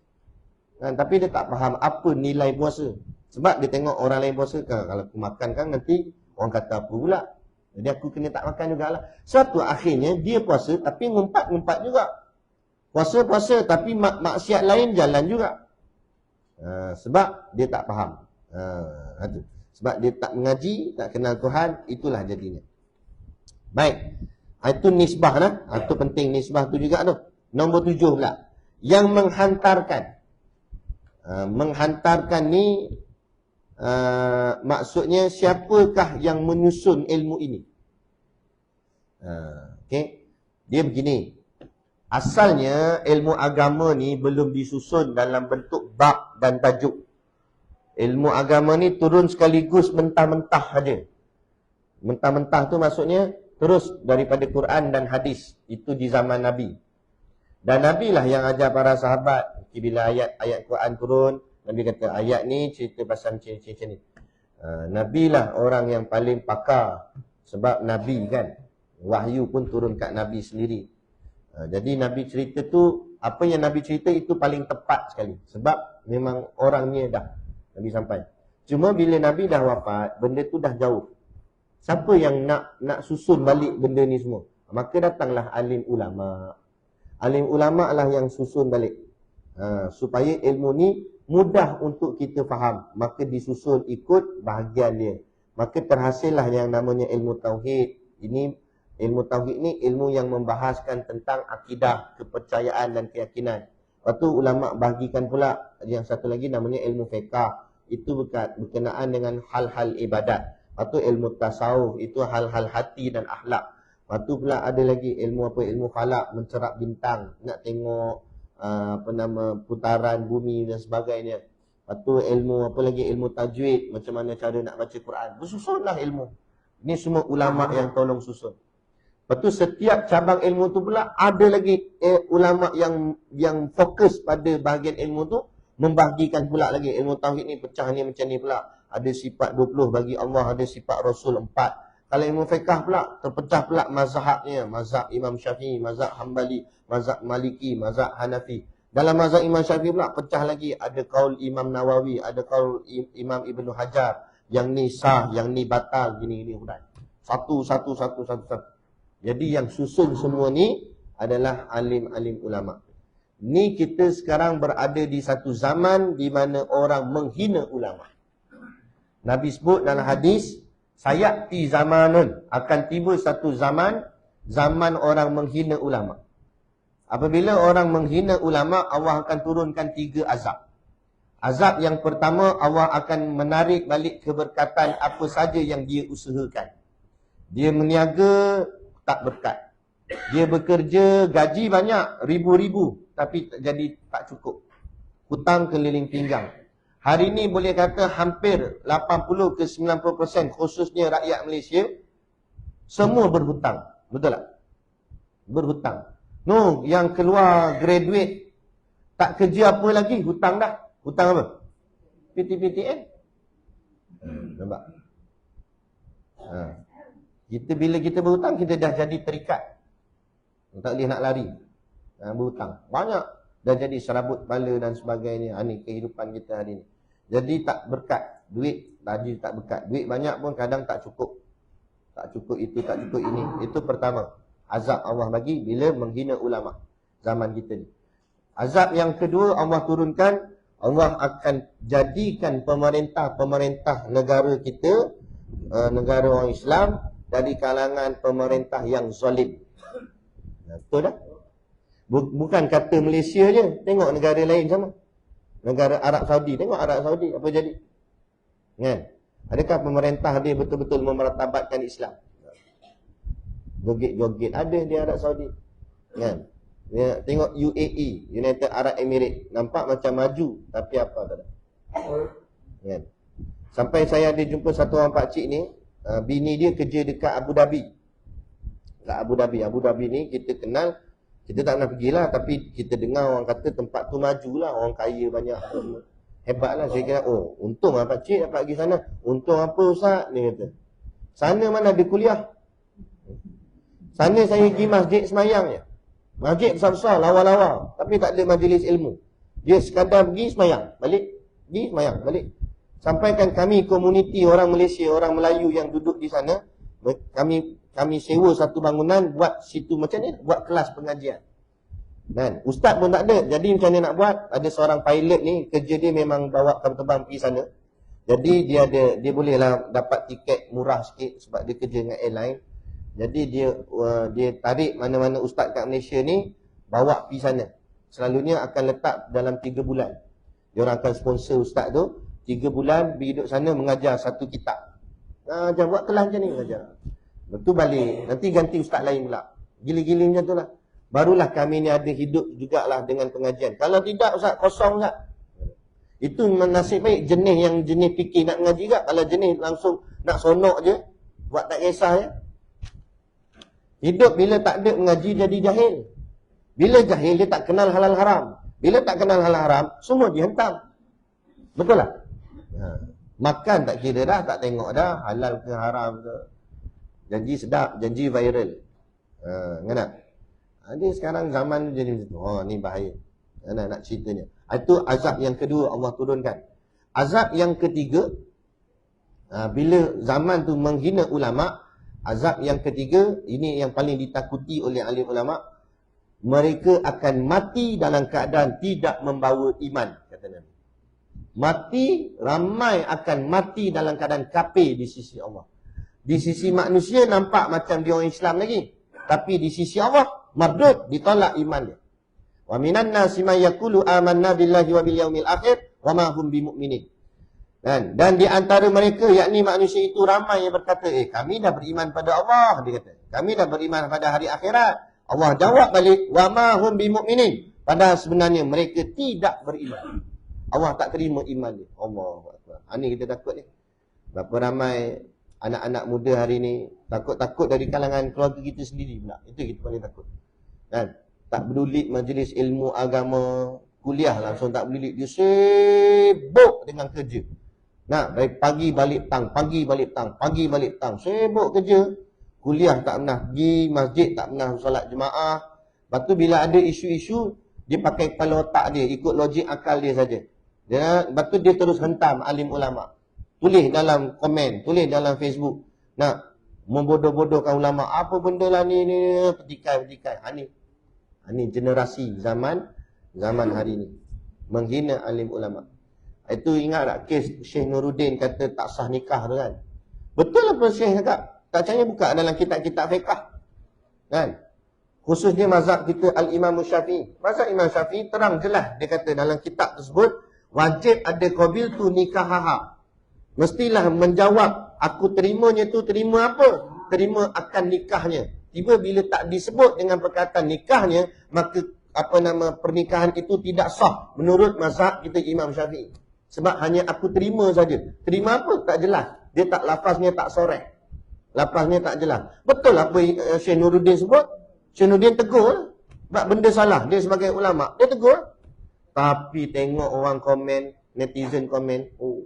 S1: Kan? Tapi dia tak faham apa nilai puasa. Sebab dia tengok orang lain puasa. Kalau aku makan kan nanti orang kata apa pula. Jadi aku kena tak makan jugalah. Suatu akhirnya dia puasa tapi ngumpat-ngumpat juga. Puasa-puasa tapi maksiat lain jalan juga. Sebab dia tak faham. Sebab dia tak mengaji, tak kenal Tuhan, itulah jadinya. Baik. Itu nisbah lah. Itu penting nisbah tu juga tu. Nombor 7 pula. Yang menghantarkan. Menghantarkan ni maksudnya siapakah yang menyusun ilmu ini? Okay. Dia begini. Asalnya ilmu agama ni belum disusun dalam bentuk bab dan tajuk. Ilmu agama ni turun sekaligus mentah-mentah saja. Mentah-mentah tu maksudnya terus daripada Quran dan hadis. Itu di zaman Nabi. Dan Nabi lah yang ajar para sahabat. Bila ayat Quran turun, Nabi kata ayat ni cerita pasal macam ni. Nabi lah orang yang paling pakar. Sebab Nabi kan. Wahyu pun turun kat Nabi sendiri. Jadi Nabi cerita tu, apa yang Nabi cerita itu paling tepat sekali. Sebab memang orangnya dah Nabi sampai. Cuma bila Nabi dah wafat, benda tu dah jauh. Siapa yang nak susun balik benda ni semua? Maka datanglah alim ulama. Alim ulama lah yang susun balik. Supaya ilmu ni mudah untuk kita faham. Maka disusun ikut bahagian dia. Maka terhasillah yang namanya ilmu tauhid. Ini ilmu tauhid ni ilmu yang membahaskan tentang akidah, kepercayaan dan keyakinan. Lepas tu ulama bahagikan pula yang satu lagi namanya ilmu fiqh. Itu berkenaan dengan hal-hal ibadat. Lepas tu ilmu tasawuf, itu hal-hal hati dan akhlak. Lepas tu pula ada lagi ilmu apa? Ilmu falak, mencerap bintang, nak tengok putaran bumi dan sebagainya. Lepas tu ilmu apa lagi? Ilmu tajwid, macam mana cara nak baca Quran. Bersusunlah ilmu. Ini semua ulama yang tolong susun. Lepas tu setiap cabang ilmu tu pula ada lagi ulama yang fokus pada bahagian ilmu tu, membahagikan pula lagi ilmu tauhid ni pecah ni macam ni pula. Ada sifat 20 bagi Allah, ada sifat Rasul 4. Kalau ilmu fiqh pula terpecah pula mazhabnya, mazhab Imam Syafi'i, mazhab Hambali, mazhab Maliki, mazhab Hanafi. Dalam mazhab Imam Syafi'i pula pecah lagi, ada kaul Imam Nawawi, ada kaul Imam Ibnu Hajar, yang ni sah, yang ni batal, gini udah. Satu. Jadi yang susun semua ni adalah alim-alim ulama. Ni kita sekarang berada di satu zaman di mana orang menghina ulama. Nabi sebut dalam hadis, sayati zamanun, akan tiba satu zaman orang menghina ulama. Apabila orang menghina ulama, Allah akan turunkan 3 azab. Azab yang pertama, Allah akan menarik balik keberkatan apa saja yang dia usahakan. Dia meniaga, tak berkat. Dia bekerja, gaji banyak, ribu-ribu, tapi jadi tak cukup. Hutang keliling pinggang. Hari ini boleh kata hampir 80 ke 90% khususnya rakyat Malaysia, semua berhutang. Betul tak? Berhutang. No, yang keluar graduate, tak kerja apa lagi, hutang dah. Hutang apa? PTPTN. Nampak? Bila kita berhutang, kita dah jadi terikat. Tak boleh nak lari. Berhutang. Banyak. Dah jadi serabut kepala dan sebagainya. Ini kehidupan kita hari ini. Jadi tak berkat. Duit tadi tak berkat. Duit banyak pun kadang tak cukup. Tak cukup itu, tak cukup ini. Itu pertama. Azab Allah bagi bila menghina ulama. Zaman kita ni. Azab yang kedua Allah turunkan. Allah akan jadikan pemerintah negara kita negara orang Islam dari kalangan pemerintah yang zalim. Betul tak? Bukan kata Malaysia je, tengok negara lain sama. Negara Arab Saudi, tengok Arab Saudi apa jadi. Kan? Adakah pemerintah dia betul-betul memertabatkan Islam? Joget-joget ada di Arab Saudi. Kan? Ya, tengok UAE, United Arab Emirates, nampak macam maju, tapi apa tak ada. Kan? Sampai saya ada jumpa satu orang pakcik ni, bini dia kerja dekat Abu Dhabi. Dekat Abu Dhabi. Abu Dhabi ni kita kenal, kita tak pernah pergilah, tapi kita dengar orang kata tempat tu majulah, orang kaya banyak. Hebatlah. Saya kira, oh, untung lah pakcik dapat pergi sana. Untung apa Ustaz? Dia kata. Sana mana ada kuliah. Sana saya pergi masjid semayang je. Masjid besar-besar, lawa-lawa. Tapi tak ada majlis ilmu. Dia sekadar pergi semayang, balik. Pergi semayang, balik. Sampaikan kami komuniti orang Malaysia, orang Melayu yang duduk di sana, kami sewa satu bangunan, buat situ macam ni, buat kelas pengajian. Dan ustaz pun tak ada. Jadi macam mana nak buat? Ada seorang pilot ni, kerja dia memang bawa kapal terbang pergi sana. Jadi dia bolehlah dapat tiket murah sikit sebab dia kerja dengan airline. Jadi dia tarik mana-mana ustaz kat Malaysia ni, bawa pergi sana. Selalunya akan letak dalam 3 bulan. Dia orang akan sponsor ustaz tu, 3 bulan pergi duduk sana mengajar satu kitab. Macam buat kelas macam ni mengajar. Lepas tu balik, nanti ganti ustaz lain pula. Gila-gila macam tu lah. Barulah kami ni ada hidup jugalah dengan pengajian. Kalau tidak ustaz, kosong ustaz. Itu nasib baik jenis fikir nak mengaji tak. Kalau jenis langsung nak sonok je, buat tak kisah je. Hidup bila tak ada mengaji jadi jahil. Bila jahil dia tak kenal halal haram. Bila tak kenal halal haram, semua dihentam. Betul tak? Makan tak kira dah, tak tengok dah halal ke haram ke. Janji sedap, janji viral. Kenapa? Dia sekarang zaman jadi macam tu. Oh, ni bahaya. Nak ceritanya. Itu azab yang kedua Allah turunkan. Azab yang ketiga, bila zaman tu menghina ulama, azab yang ketiga, ini yang paling ditakuti oleh alim ulama, mereka akan mati dalam keadaan tidak membawa iman, kata Nabi. Mati, ramai akan mati dalam keadaan kafir di sisi Allah. Di sisi manusia nampak macam dia orang Islam lagi, tapi di sisi Allah mardud, ditolak iman dia. Wa minan nasi may yaqulu amanna billahi wa bil yaumil akhir wa ma hum bimumin. Dan di antara mereka, yakni manusia itu ramai yang berkata, kami dah beriman pada Allah, dia kata. Kami dah beriman pada hari akhirat. Allah jawab balik, wa ma hum bimumin. Padahal sebenarnya mereka tidak beriman. Allah tak terima iman dia. Allahu akbar. Ini kita takut ni. Berapa ramai anak-anak muda hari ni takut-takut dari kalangan keluarga kita sendiri pula. Itu kita paling takut. Kan? Tak peduli majlis ilmu agama, kuliah langsung tak peduli. Dia sibuk dengan kerja. Nah, dari pagi balik petang, pagi balik petang, pagi balik petang. Sibuk kerja. Kuliah tak pernah pergi, masjid tak pernah solat jemaah. Lepas tu bila ada isu-isu, dia pakai kepala otak dia, ikut logik akal dia saja. Lepas tu dia terus hentam alim ulama. Tulis dalam komen, tulis dalam Facebook. Nak membodoh-bodohkan ulama. Apa benda lah ni, petikai-petikai. Ini generasi zaman hari ni. Menghina alim ulama. Itu ingat tak kes Syekh Nuruddin kata tak sah nikah tu kan? Betul apa Syekh cakap? Tak percaya buka dalam kitab-kitab fiqh. Kan? Khususnya mazhab kita Al-Imam Syafi'i. Mazhab Imam Syafi'i terang jelas. Dia kata dalam kitab tersebut, wajib ada qabil tu nikahaha. Mestilah menjawab, aku terimanya tu terima apa? Terima akan nikahnya. Tiba bila tak disebut dengan perkataan nikahnya, maka pernikahan itu tidak sah menurut mazhab kita Imam Syafi'i. Sebab hanya aku terima saja. Terima apa? Tak jelas. Dia tak, lafaznya tak soreh. Lafaznya tak jelas. Betul apa Syekh Nuruddin sebut? Syekh Nuruddin tegur. Sebab benda salah. Dia sebagai ulama, dia tegur. Tapi tengok orang komen, netizen komen, oh,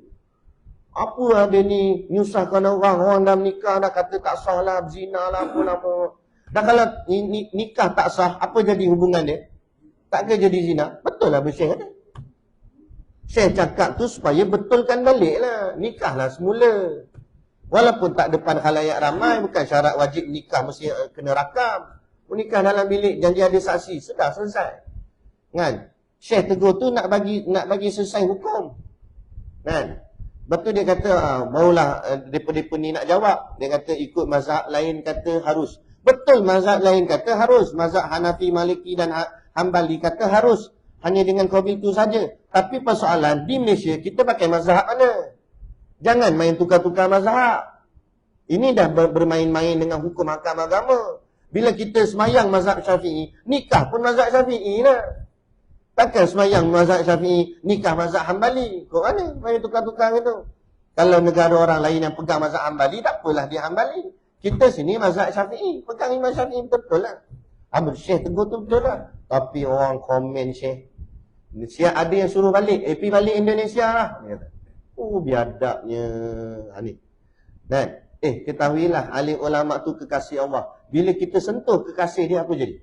S1: apa ada ni, nyusahkan orang dah menikah dah kata tak sah lah, zina lah, apa. Dan kalau nikah tak sah, apa jadi hubungan dia? Takkan jadi zina? Betul lah Syekh kata. Syekh cakap tu supaya betulkan balik lah. Nikahlah semula. Walaupun tak depan khalayak ramai, bukan syarat wajib nikah mesti kena rakam. Nikah dalam bilik, janji ada saksi, sudah selesai. Kan? Syekh tegur tu nak bagi selesai hukum. Kan? Betul dia kata, barulah depa-depa ni nak jawab. Dia kata ikut mazhab lain kata harus. Betul mazhab lain kata harus. Mazhab Hanafi, Maliki dan Hambali kata harus. Hanya dengan qabil itu saja. Tapi persoalan di Malaysia kita pakai mazhab mana? Jangan main tukar-tukar mazhab. Ini dah bermain-main dengan hukum hakam agama. Bila kita semayang mazhab Syafi'i, nikah pun mazhab Syafi'i lah. Takkan semayang mazhab Syafi'i, nikah mazhab Hambali. Kau mana main tukar-tukar itu? Kalau negara orang lain yang pegang mazhab Hambali, tak apalah dia Hambali. Kita sini mazhab Syafi'i, pegang Imam Syafi'i betul lah. Abang Syekh tegur tu betul lah. Tapi orang komen Syekh, Syekh ada yang suruh balik, pergi balik Indonesia lah. Dia kata, biadabnya. Ni. Dan, ketahuilah alim ulama tu kekasih Allah. Bila kita sentuh kekasih dia, apa jadi?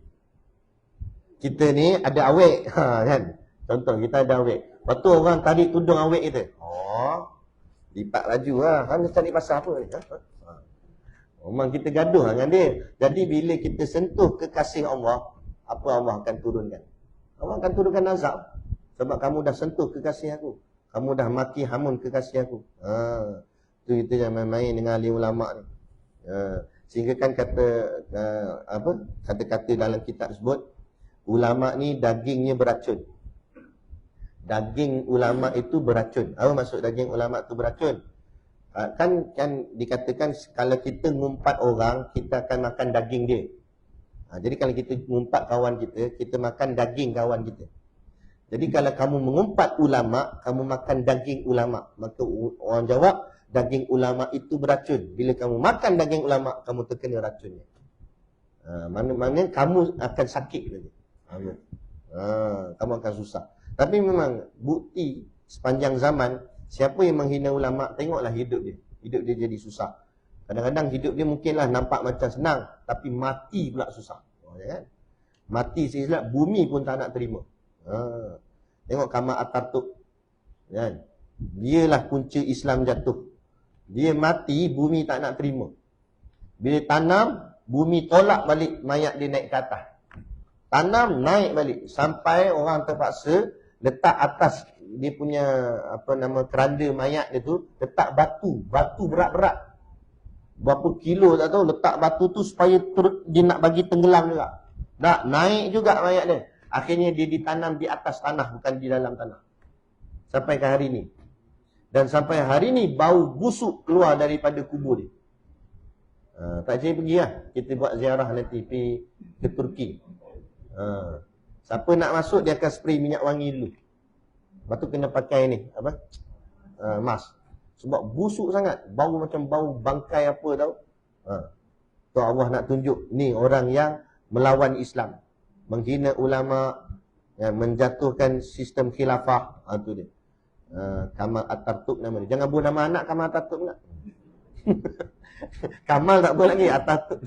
S1: Kita ni ada awek, kan? Contoh, kita ada awek. Lepas tu orang tarik tudung awek kita. Lipat baju lah. Kan cari pasal apa ni? Memang kita gaduh dengan dia. Jadi bila kita sentuh kekasih Allah, apa Allah akan turunkan? Allah akan turunkan azab. Sebab kamu dah sentuh kekasih aku. Kamu dah maki hamun kekasih aku. Tu kita jangan main-main dengan alim ulama ni. Sehingga kan kata-kata dalam kitab sebut, ulama ni dagingnya beracun. Daging ulama itu beracun. Apa maksud daging ulama itu beracun? Kan dikatakan kalau kita ngumpat orang, kita akan makan daging dia. Jadi kalau kita ngumpat kawan kita, kita makan daging kawan kita. Jadi kalau kamu mengumpat ulama, kamu makan daging ulama. Maka orang jawab, daging ulama itu beracun. Bila kamu makan daging ulama, kamu terkena racunnya. Mana-mana kamu akan sakit lagi. Kamu akan susah. Tapi memang bukti sepanjang zaman, siapa yang menghina ulama, tengoklah hidup dia. Hidup dia jadi susah. Kadang-kadang hidup dia mungkinlah nampak macam senang, tapi mati pula susah. Kan? Mati silap, bumi pun tak nak terima. Tengok Kamal Atatürk. Kan? Dialah punca Islam jatuh. Dia mati, bumi tak nak terima. Bila tanam, bumi tolak balik mayat dia naik ke atas. Tanam, naik balik. Sampai orang terpaksa letak atas dia punya keranda mayat dia tu, letak batu. Batu berat-berat. Berapa kilo tak tahu, letak batu tu supaya dia nak bagi tenggelam juga. Tak, naik juga mayat dia. Akhirnya dia ditanam di atas tanah, bukan di dalam tanah. Sampai ke hari ni. Dan sampai hari ni bau busuk keluar daripada kubur dia. Tak jadi pergi lah. Kita buat ziarah nanti pergi ke Turki. Siapa nak masuk, dia akan spray minyak wangi dulu. Lepas tu kena pakai ni, mask. Sebab busuk sangat. Bau macam bau bangkai apa tau. Tu Allah nak tunjuk, ni orang yang melawan Islam. Menghina ulama, menjatuhkan sistem khilafah. Tu dia. Kamal Atatürk nama dia. Jangan buat nama anak Kamal Atatürk pula. Kamal tak boleh lagi, Atatürk.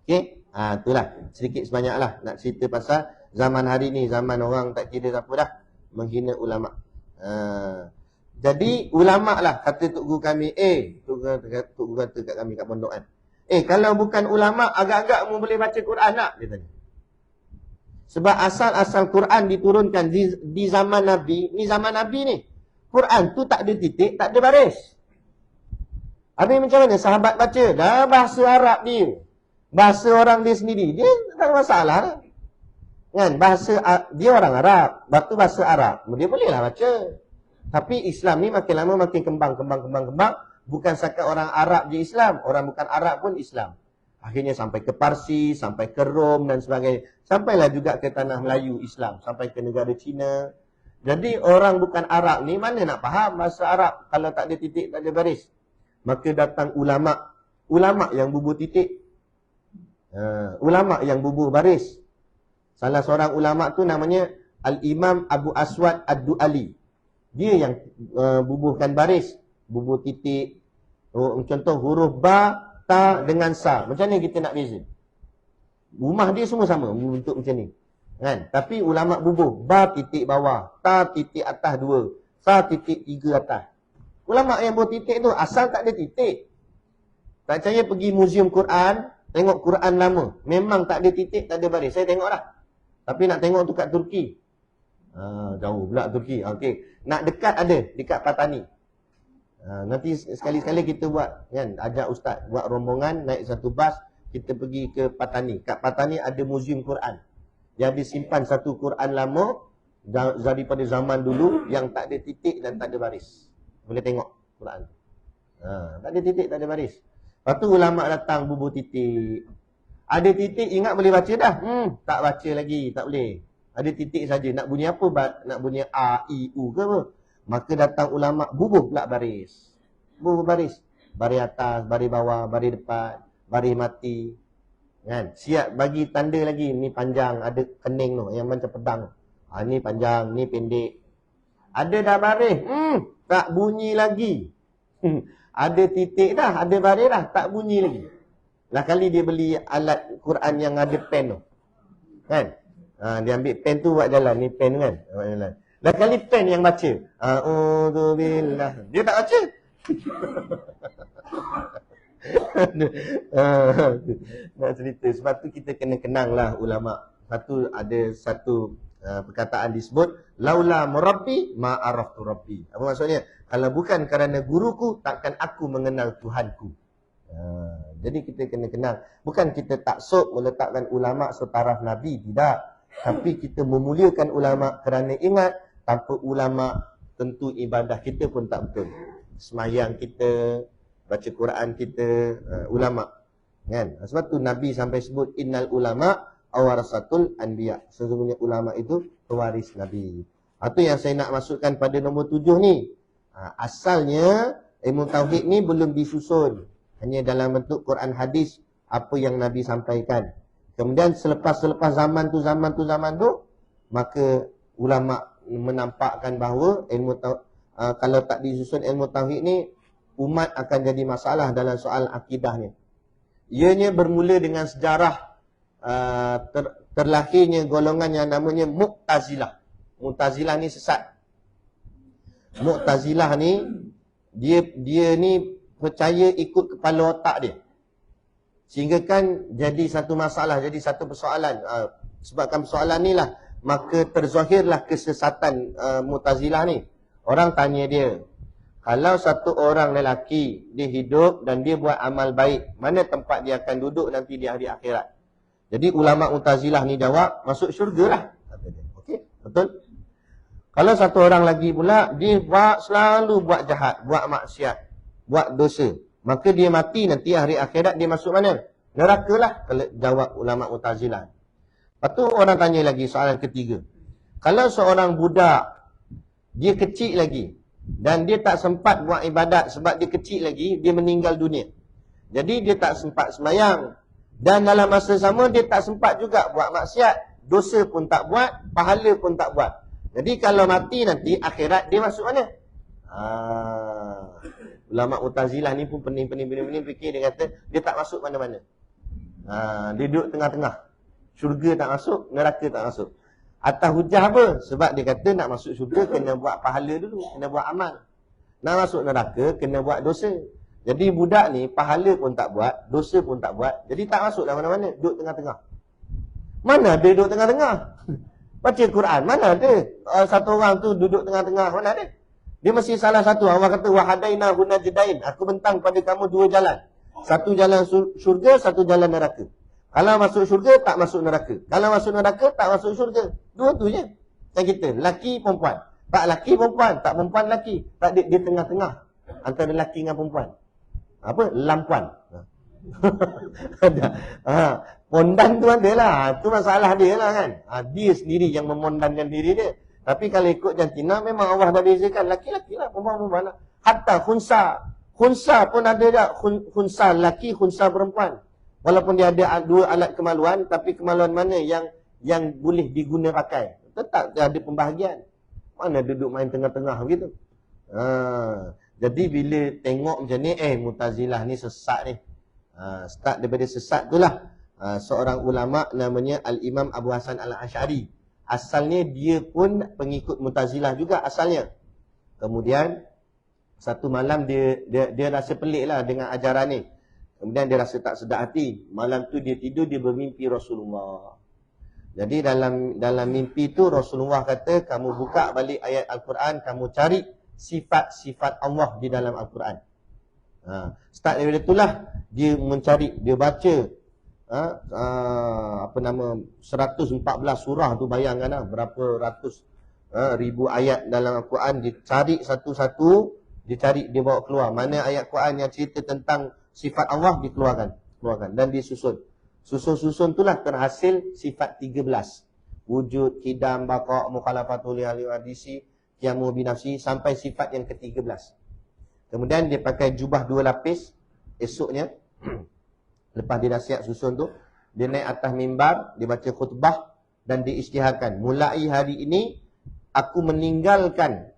S1: Okey, itulah sedikit sebanyaklah nak cerita pasal zaman hari ni, zaman orang tak kira apa dah menghina ulama. Jadi ulama lah kata tok guru kami, tok guru kata kat kami kat pondok kan. Kalau bukan ulama, agak-agak mu boleh baca Quran tak? Dia tanya. Sebab asal-asal Quran diturunkan di zaman Nabi, ni zaman Nabi ni. Quran tu tak ada titik, tak ada baris. Habis macam mana sahabat baca? Dah bahasa Arab dia. Bahasa orang dia sendiri. Dia tak ada masalah lah. Kan? Bahasa, dia orang Arab. Batu bahasa Arab. Dia bolehlah baca. Tapi Islam ni makin lama makin kembang. Bukan sakat orang Arab je Islam. Orang bukan Arab pun Islam. Akhirnya sampai ke Parsi, sampai ke Rom dan sebagainya. Sampailah juga ke tanah Melayu Islam. Sampai ke negara Cina. Jadi orang bukan Arab ni mana nak faham bahasa Arab kalau tak ada titik, tak ada baris. Maka datang ulama. Ulama yang bubuh titik. Ulama yang bubuh baris. Salah seorang ulama tu namanya Al-Imam Abu Aswad Ad-Du'ali. Dia yang bubuhkan baris. Bubuh titik. Contoh huruf ba, ta dengan sa. Macam mana kita nak beza? Rumah dia semua sama bentuk macam ni. Kan? Tapi ulama bubuh. Ba titik bawah. Ta titik atas 2. Sa titik 3 atas. Ulama yang bubuh titik tu asal tak ada titik. Tak percaya pergi muzium Quran. Tengok Quran lama. Memang tak ada titik, tak ada baris. Saya tengok lah. Tapi nak tengok tu kat Turki. Jauh pula Turki. Okey. Nak dekat ada, dekat Patani. Nanti sekali-sekali kita buat kan, ajak ustaz buat rombongan naik satu bas, kita pergi ke Patani. Kat Patani ada muzium Quran. Dia ada simpan satu Quran lama daripada zaman dulu yang tak ada titik dan tak ada baris. Boleh tengok Quran. Tak ada titik, tak ada baris. Lepas tu ulama datang bubuh titik. Ada titik ingat boleh baca dah. Tak baca lagi, tak boleh. Ada titik saja. Nak bunyi apa? Nak bunyi A, I, U ke apa? Maka datang ulama bubuh pula baris. Bubuh baris. Baris atas, baris bawah, baris depan, baris mati. Kan? Siap bagi tanda lagi. Ni panjang, ada kening tu yang macam pedang. Ni panjang, ni pendek. Ada dah baris. Tak bunyi lagi. Ada titik dah, ada baris dah, tak bunyi lagi. Lah kali dia beli alat Quran yang ada pen tu. Kan? Dia ambil pen tu buat jalan. Ni pen kan? Buat jalan. Lah kali pen yang baca. A'udzubillah. Dia tak baca. Nak cerita. Sebab tu kita kena kenanglah ulama. Satu perkataan disebut laula murabbi ma araftu rabbi. Apa maksudnya? Kalau bukan kerana guruku, takkan aku mengenal Tuhanku. Jadi kita kena kenal. Bukan kita taksub meletakkan ulama setaraf Nabi, tidak. Tapi kita memuliakan ulama kerana ingat, tanpa ulama tentu ibadah kita pun tak betul. Semayang kita, baca Quran kita, ulama. Kan? Sebab tu Nabi sampai sebut innal ulama awarasatul anbiya. Sesungguhnya ulama itu pewaris Nabi. Itu yang saya nak masukkan pada nombor 7 ni. Asalnya ilmu tauhid ni belum disusun. Hanya dalam bentuk Quran hadis apa yang Nabi sampaikan. Kemudian selepas zaman tu, maka ulama menampakkan bahawa kalau tak disusun ilmu tauhid ni, umat akan jadi masalah dalam soal akidahnya. Ianya bermula dengan sejarah terlahirnya golongan yang namanya Mu'tazilah. Mu'tazilah ni sesat. Mu'tazilah ni dia ni percaya ikut kepala otak dia. Sehingga kan jadi satu masalah, jadi satu persoalan. Sebabkan persoalan ni lah, maka terzahirlah kesesatan Mu'tazilah ni. Orang tanya dia, kalau satu orang lelaki, dia hidup dan dia buat amal baik, mana tempat dia akan duduk nanti di hari akhirat? Jadi ulama Mu'tazilah ni jawab, masuk syurga lah. Okey, betul? Kalau satu orang lagi pula, dia selalu buat jahat, buat maksiat, buat dosa, maka dia mati nanti hari akhirat dia masuk mana? Neraka lah. Kalau jawab ulama Mu'tazilah. Lepas tu orang tanya lagi soalan ketiga. Kalau seorang budak, dia kecil lagi, dan dia tak sempat buat ibadat sebab dia kecil lagi, dia meninggal dunia. Jadi dia tak sempat sembahyang. Dan dalam masa sama dia tak sempat juga buat maksiat. Dosa pun tak buat, pahala pun tak buat. Jadi kalau mati nanti akhirat dia masuk mana? Ulama Mu'tazilah ni pun pening fikir, dia kata dia tak masuk mana-mana. Dia duduk tengah-tengah. Syurga tak masuk, neraka tak masuk. Atas hujah apa? Sebab dia kata nak masuk syurga kena buat pahala dulu, kena buat amal. Nak masuk neraka kena buat dosa. Jadi budak ni pahala pun tak buat, dosa pun tak buat. Jadi tak masuk dah mana-mana, duduk tengah-tengah. Mana ada duduk tengah-tengah? Baca Quran, mana ada satu orang tu duduk tengah-tengah, mana ada? Dia mesti salah satu. Allah kata wahadaina hunajdain. Aku bentang pada kamu dua jalan. Satu jalan syurga, satu jalan neraka. Kalau masuk syurga, tak masuk neraka. Kalau masuk neraka, tak masuk syurga. Dua tu je. Yang kita, laki perempuan. Tak laki perempuan, tak perempuan laki. Tak dia tengah-tengah antara laki dengan perempuan. Apa? Lampuan. Pondan tu ada lah. Tu masalah dia lah kan. Dia sendiri yang memondankan diri dia. Tapi kalau ikut jantina, memang Allah dah bezakan. Laki-laki lah, perempuan-perempuan lah. Hatta khunsa. Khunsa pun ada tak? Khunsa laki, khunsa perempuan. Walaupun dia ada dua alat kemaluan, tapi kemaluan mana yang boleh diguna pakai? Tetap ada pembahagian. Mana duduk main tengah-tengah begitu? Jadi bila tengok macam ni, Mu'tazilah ni sesat ni. Start daripada sesat tu lah. Seorang ulama namanya Al-Imam Abu Hasan Al-Asy'ari. Asalnya dia pun pengikut Mu'tazilah juga asalnya. Kemudian satu malam dia rasa pelik lah dengan ajaran ni. Kemudian dia rasa tak sedap hati. Malam tu dia tidur, dia bermimpi Rasulullah. Jadi dalam mimpi tu Rasulullah kata, kamu buka balik ayat Al-Quran, kamu cari sifat-sifat Allah di dalam Al-Quran. Start daripada itulah dia mencari, dia baca 114 surah tu, bayangkan berapa ratus ribu ayat dalam Al-Quran. Dia cari satu-satu, dia bawa keluar. Mana ayat Quran yang cerita tentang sifat Allah, dikeluarkan dan disusun. Susun-susun itulah terhasil sifat 13. Wujud, kidam, baqa', mukhalafatul hadisi, qiyamu binafsi, sampai sifat yang ke-13. Kemudian dia pakai jubah 2 lapis. Esoknya lepas dia dah siap susun tu, dia naik atas mimbar, dia baca khutbah dan diisytiharkan. Mulai hari ini aku meninggalkan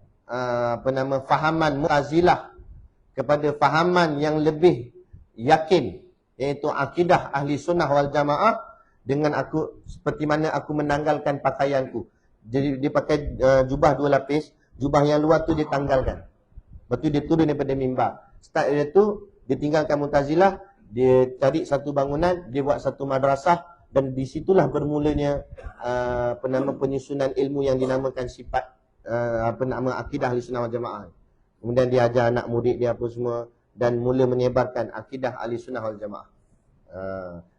S1: fahaman Mu'tazilah kepada fahaman yang lebih yakin, iaitu akidah ahli sunnah wal jamaah, dengan aku seperti mana aku menanggalkan pakaianku. Jadi dia pakai jubah 2 lapis, jubah yang luar tu dia tanggalkan. Lepas tu dia turun daripada mimbar. Start dia tu, dia tinggalkan Mu'tazilah, dia cari satu bangunan, dia buat satu madrasah, dan di situlah bermulanya penyusunan ilmu yang dinamakan sifat akidah ahli sunnah wal jamaah. Kemudian dia ajar anak murid dia apa semua, dan mula menyebarkan akidah ahli sunnah wal jamaah.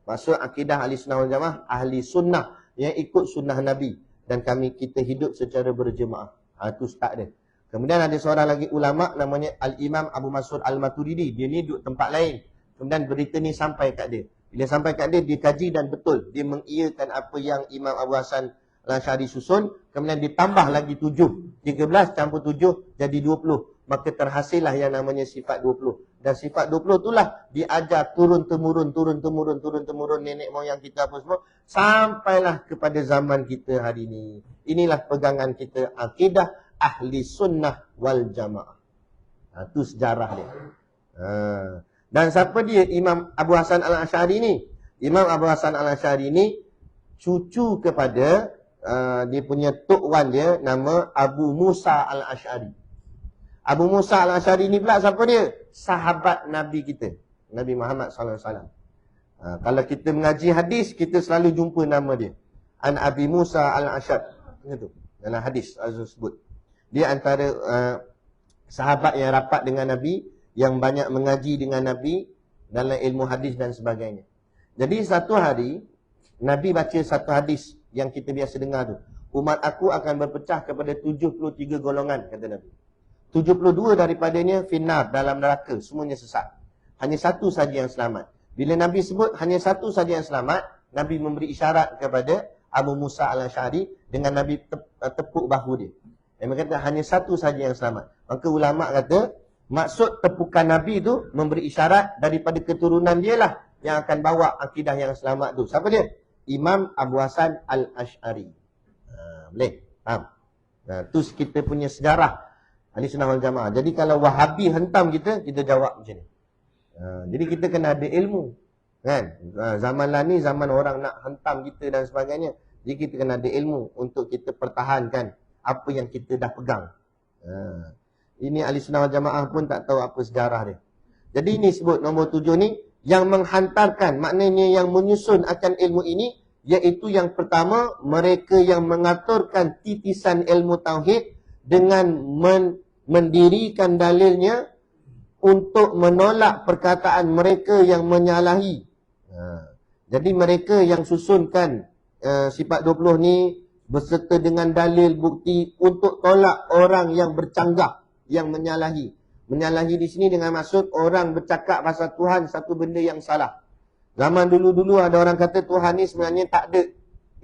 S1: Maksud akidah ahli sunnah wal jamaah, ahli sunnah yang ikut sunnah Nabi, dan kita hidup secara berjemaah. Itu start dia. Kemudian ada seorang lagi ulama namanya Al-Imam Abu Mas'ud Al-Maturidi. Dia ni duduk tempat lain. Kemudian berita ni sampai kat dia. Bila sampai kat dia, dia kaji dan betul. Dia mengiyakan apa yang Imam Abu Hasan Al-Asy'ari susun. Kemudian ditambah lagi 7. 13 campur 7 jadi 20. Maka terhasillah yang namanya sifat 20. Dan sifat 20 itulah diajar turun-temurun nenek moyang kita apa semua, sampailah kepada zaman kita hari ini. Inilah pegangan kita, akidah ahli sunnah wal jamaah. Itu sejarah dia. Dan siapa dia Imam Abu Hasan Al-Asy'ari ni? Imam Abu Hasan Al-Asy'ari ni cucu kepada dia punya tok wan dia, nama Abu Musa Al-Asy'ari. Abu Musa Al-Asy'ari ni pula siapa dia? Sahabat Nabi kita, Nabi Muhammad SAW. Kalau kita mengaji hadis, kita selalu jumpa nama dia. An Abi Musa Al-Asy'ari. Itu dalam hadis sebut. Dia antara sahabat yang rapat dengan Nabi, yang banyak mengaji dengan Nabi dalam ilmu hadis dan sebagainya. Jadi satu hari Nabi baca satu hadis yang kita biasa dengar tu. Umat aku akan berpecah kepada 73 golongan, kata Nabi. 72 daripadanya finnar, dalam neraka, semuanya sesat. Hanya satu saja yang selamat. Bila Nabi sebut hanya satu saja yang selamat, Nabi memberi isyarat kepada Abu Musa Al-Asy'ari dengan Nabi tepuk bahu dia. Dia kata hanya satu saja yang selamat. Maka ulama kata maksud tepukan Nabi tu memberi isyarat daripada keturunan dia lah yang akan bawa akidah yang selamat tu. Siapa dia? Imam Abu Hasan Al-Asy'ari. Boleh? Faham? Tu kita punya sejarah ahli sunnah wal jamaah. Jadi kalau Wahabi hentam kita jawab macam ni. Jadi kita kena ada ilmu, kan? Zaman lah ni zaman orang nak hentam kita dan sebagainya. Jadi kita kena ada ilmu untuk kita pertahankan apa yang kita dah pegang. Ini ahli sunnah wal jamaah pun tak tahu apa sejarah dia. Jadi ini sebut nombor 7 ni, yang menghantarkan, maknanya yang menyusun akan ilmu ini, iaitu yang pertama, mereka yang mengaturkan titisan ilmu tauhid dengan mendirikan dalilnya untuk menolak perkataan mereka yang menyalahi. Jadi mereka yang susunkan sifat 20 ni beserta dengan dalil bukti untuk tolak orang yang bercanggah, yang menyalahi. Menyalahi di sini dengan maksud orang bercakap pasal Tuhan satu benda yang salah. Zaman dulu-dulu ada orang kata Tuhan ni sebenarnya tak ada.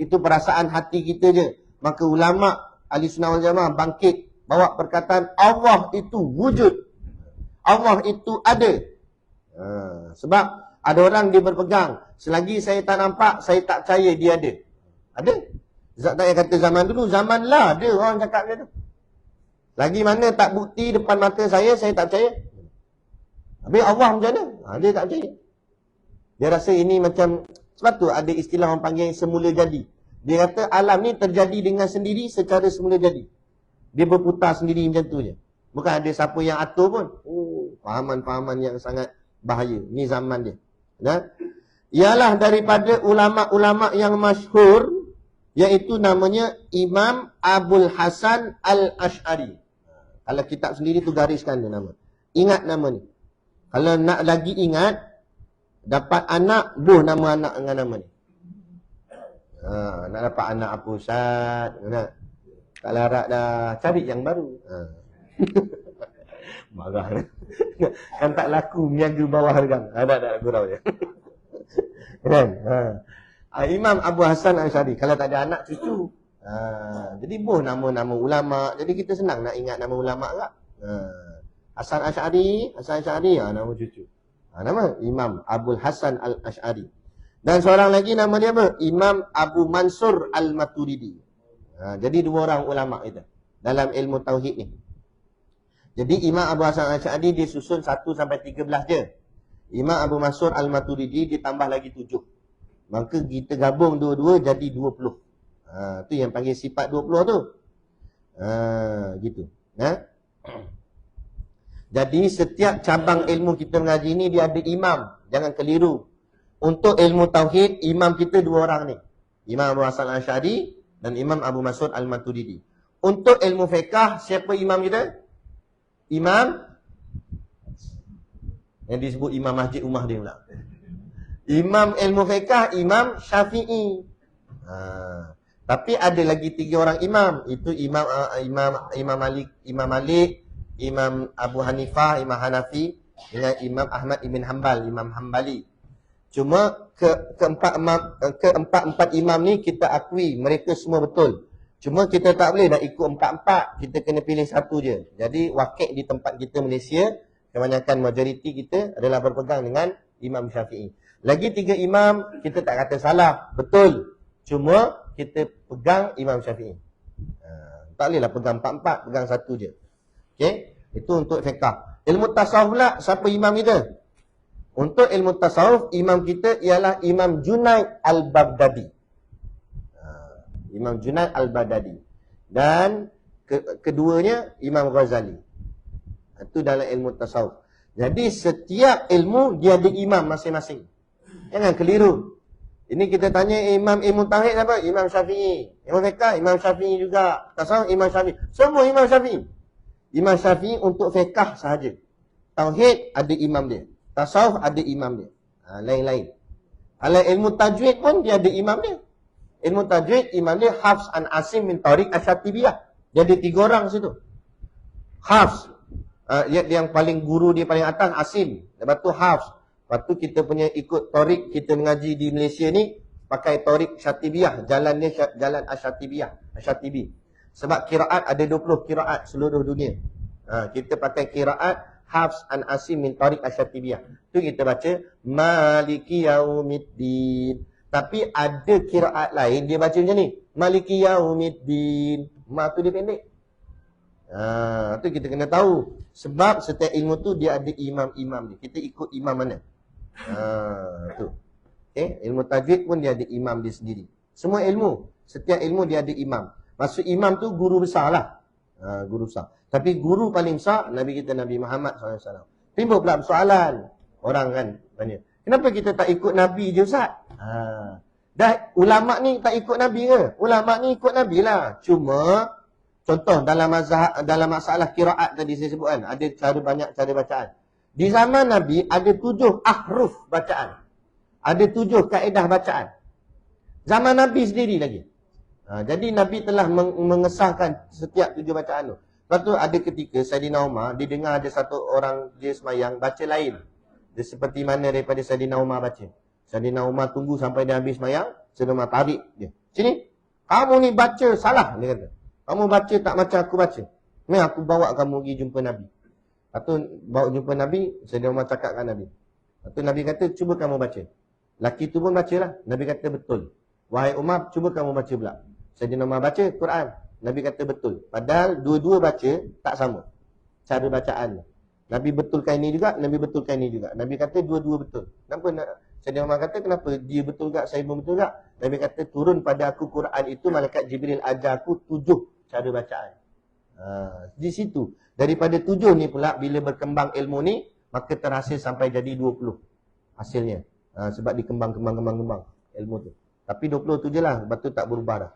S1: Itu perasaan hati kita je. Maka ulama ahli sunnah wal jamaah bangkit bawa perkataan Allah itu wujud. Allah itu ada. Sebab ada orang dia berpegang, selagi saya tak nampak, saya tak percaya dia ada. Ada? Zat tak kata zaman dulu, zaman lah ada orang cakap dia tu. Lagi mana tak bukti depan mata saya tak percaya. Habis Allah macam mana? Dia tak percaya. Dia rasa ini macam, sebab tu ada istilah orang panggil semula jadi. Dia kata alam ni terjadi dengan sendiri secara semula jadi. Dia berputar sendiri macam tu je. Bukan ada siapa yang atur pun. Fahaman-fahaman yang sangat bahaya. Ni zaman dia. Ialah daripada ulama-ulama yang masyhur, Iaitu namanya Imam Abul Hasan Al-Ash'ari. Kalau kitab sendiri tu gariskan dia nama. Ingat nama ni. Kalau nak lagi ingat, dapat anak, buh nama anak dengan nama ni. Nak dapat anak apa Ustaz? Nak? Tak larat dah, cari yang baru. Marah. Kan tak laku niaga bawah kan. Ada gurau dia. Kan? Imam Abu Hasan Al-Ash'ari. Kalau tak ada anak, cucu. Jadi boh nama-nama ulama. Jadi kita senang nak ingat nama ulama tak? Hasan Ash'ari, nama cucu. Nama Imam Abu Hasan Al-Ash'ari. Dan seorang lagi nama dia apa? Imam Abu Mansur Al-Maturidi. Jadi dua orang ulama itu dalam ilmu tauhid ni. Jadi Imam Abu Hasan Al-Ash'ari dia susun 1 sampai 13 je. Imam Abu Mansur Al-Maturidi ditambah lagi 7. Maka kita gabung dua-dua jadi 20. Tu yang panggil sifat 20 tu. Gitu. Jadi setiap cabang ilmu kita mengaji ni dia ada imam. Jangan keliru. Untuk ilmu tauhid, imam kita dua orang ni. Imam Abu Hasan Al-Ash'ari dan Imam Abu Mansur Al-Maturidi. Untuk ilmu fiqh, siapa imam kita? Imam yang disebut imam masjid rumah dia pula. Imam ilmu fiqh, Imam Syafi'i. Tapi ada lagi 3 orang imam. Itu Imam Malik, Imam Abu Hanifah, Imam Hanafi dengan Imam Ahmad ibn Hanbal, Imam Hanbali. Cuma keempat imam ni kita akui mereka semua betul. Cuma kita tak boleh nak ikut 4-4. Kita kena pilih satu je. Jadi wakil di tempat kita Malaysia, kebanyakan majoriti kita adalah berpegang dengan Imam Syafi'i. Lagi 3 imam kita tak kata salah, betul. Cuma kita pegang Imam Syafi'i. Tak bolehlah pegang 4-4, pegang satu je. Okey, itu untuk fiqh. Ilmu tasawuf pula, siapa imam kita? Untuk ilmu tasawuf, imam kita ialah Imam Junaid Al-Baghdadi. Imam Junaid Al-Baghdadi. Dan keduanya Imam Ghazali. Itu dalam ilmu tasawuf. Jadi setiap ilmu dia ada imam masing-masing. Jangan keliru. Ini kita tanya imam ilmu tauhid apa? Imam Syafi'i. Ilmu fiqh Imam Syafi'i juga. Tasawuf Imam Syafi'i. Semua Imam Syafi'i. Imam Syafi'i untuk fiqh sahaja. Tauhid ada imam dia. Tasawuf ada imam dia. Lain-lain. Kalau ilmu tajwid pun dia ada imam dia. Ilmu tajwid imam dia Hafs an Asim min Tariq Asy-Syatibiyah. Dia ada 3 orang situ. Hafs yang paling guru dia paling atas Asim. Lepas tu Hafs. Lepas tu kita punya ikut Tariq kita mengaji di Malaysia ni pakai Tariq Syatibiyah. Jalan dia jalan Asy-Syatibiyah. Asy-Syatibi. Sebab kiraat ada 20 kiraat seluruh dunia. Kita pakai kiraat Hafs an Asim min Tariq Asy-Syatibiyah. Tu kita baca Maliki Yaumiddin. Tapi ada kiraat lain dia baca macam ni. Maliki Yaumiddin. Ma tu dia pendek. Tu kita kena tahu. Sebab setiap ilmu tu dia ada imam-imam dia. Kita ikut imam mana. Tu. Okay? Ilmu tajwid pun dia ada imam dia sendiri. Semua ilmu. Setiap ilmu dia ada imam. Maksud imam tu guru besar lah. Guru besar. Tapi guru paling besar Nabi kita Nabi Muhammad SAW. Timbul pula persoalan. Orang kan tanya. Kenapa kita tak ikut Nabi je Ustaz? Dah ulama ni tak ikut Nabi ke? Ulama ni ikut Nabi lah. Cuma contoh dalam mazhab, dalam masalah qiraat tadi saya sebut kan, ada banyak cara bacaan. Di zaman Nabi ada 7 ahruf bacaan. Ada 7 kaedah bacaan. Zaman Nabi sendiri lagi. Jadi Nabi telah mengesahkan setiap 7 bacaan tu. Lepas tu ada ketika Saidina Umar dia dengar ada satu orang dia semayang baca lain. Dia seperti mana daripada Saidina Umar baca. Saidina Umar tunggu sampai dia habis semayang, Saidina Umar tarik dia. Sini, kamu ni baca salah, dia kata. Kamu baca tak macam aku baca. Ni aku bawa kamu pergi jumpa Nabi. Lepas tu bawa jumpa Nabi, Saidina Umar cakap dengan Nabi. Lepas tu Nabi kata, cuba kamu baca. Laki tu pun bacalah. Nabi kata betul. Wahai Umar, cuba kamu baca pula. Saidina Umar baca Quran. Nabi kata betul. Padahal dua-dua baca tak sama. Cara bacaan. Nabi betulkan ini juga, Nabi betulkan ini juga. Nabi kata dua-dua betul. Kenapa Saidina Umar kata kenapa dia betul tak, saya pun betul tak? Nabi kata turun pada aku Quran itu malaikat Jibril ajar aku 7 cara bacaan. Di situ. Daripada 7 ni pula bila berkembang ilmu ni maka terhasil sampai jadi 20 hasilnya. Sebab dikembang ilmu tu. Tapi 20 tu je lah, lepas tu tak berubah dah.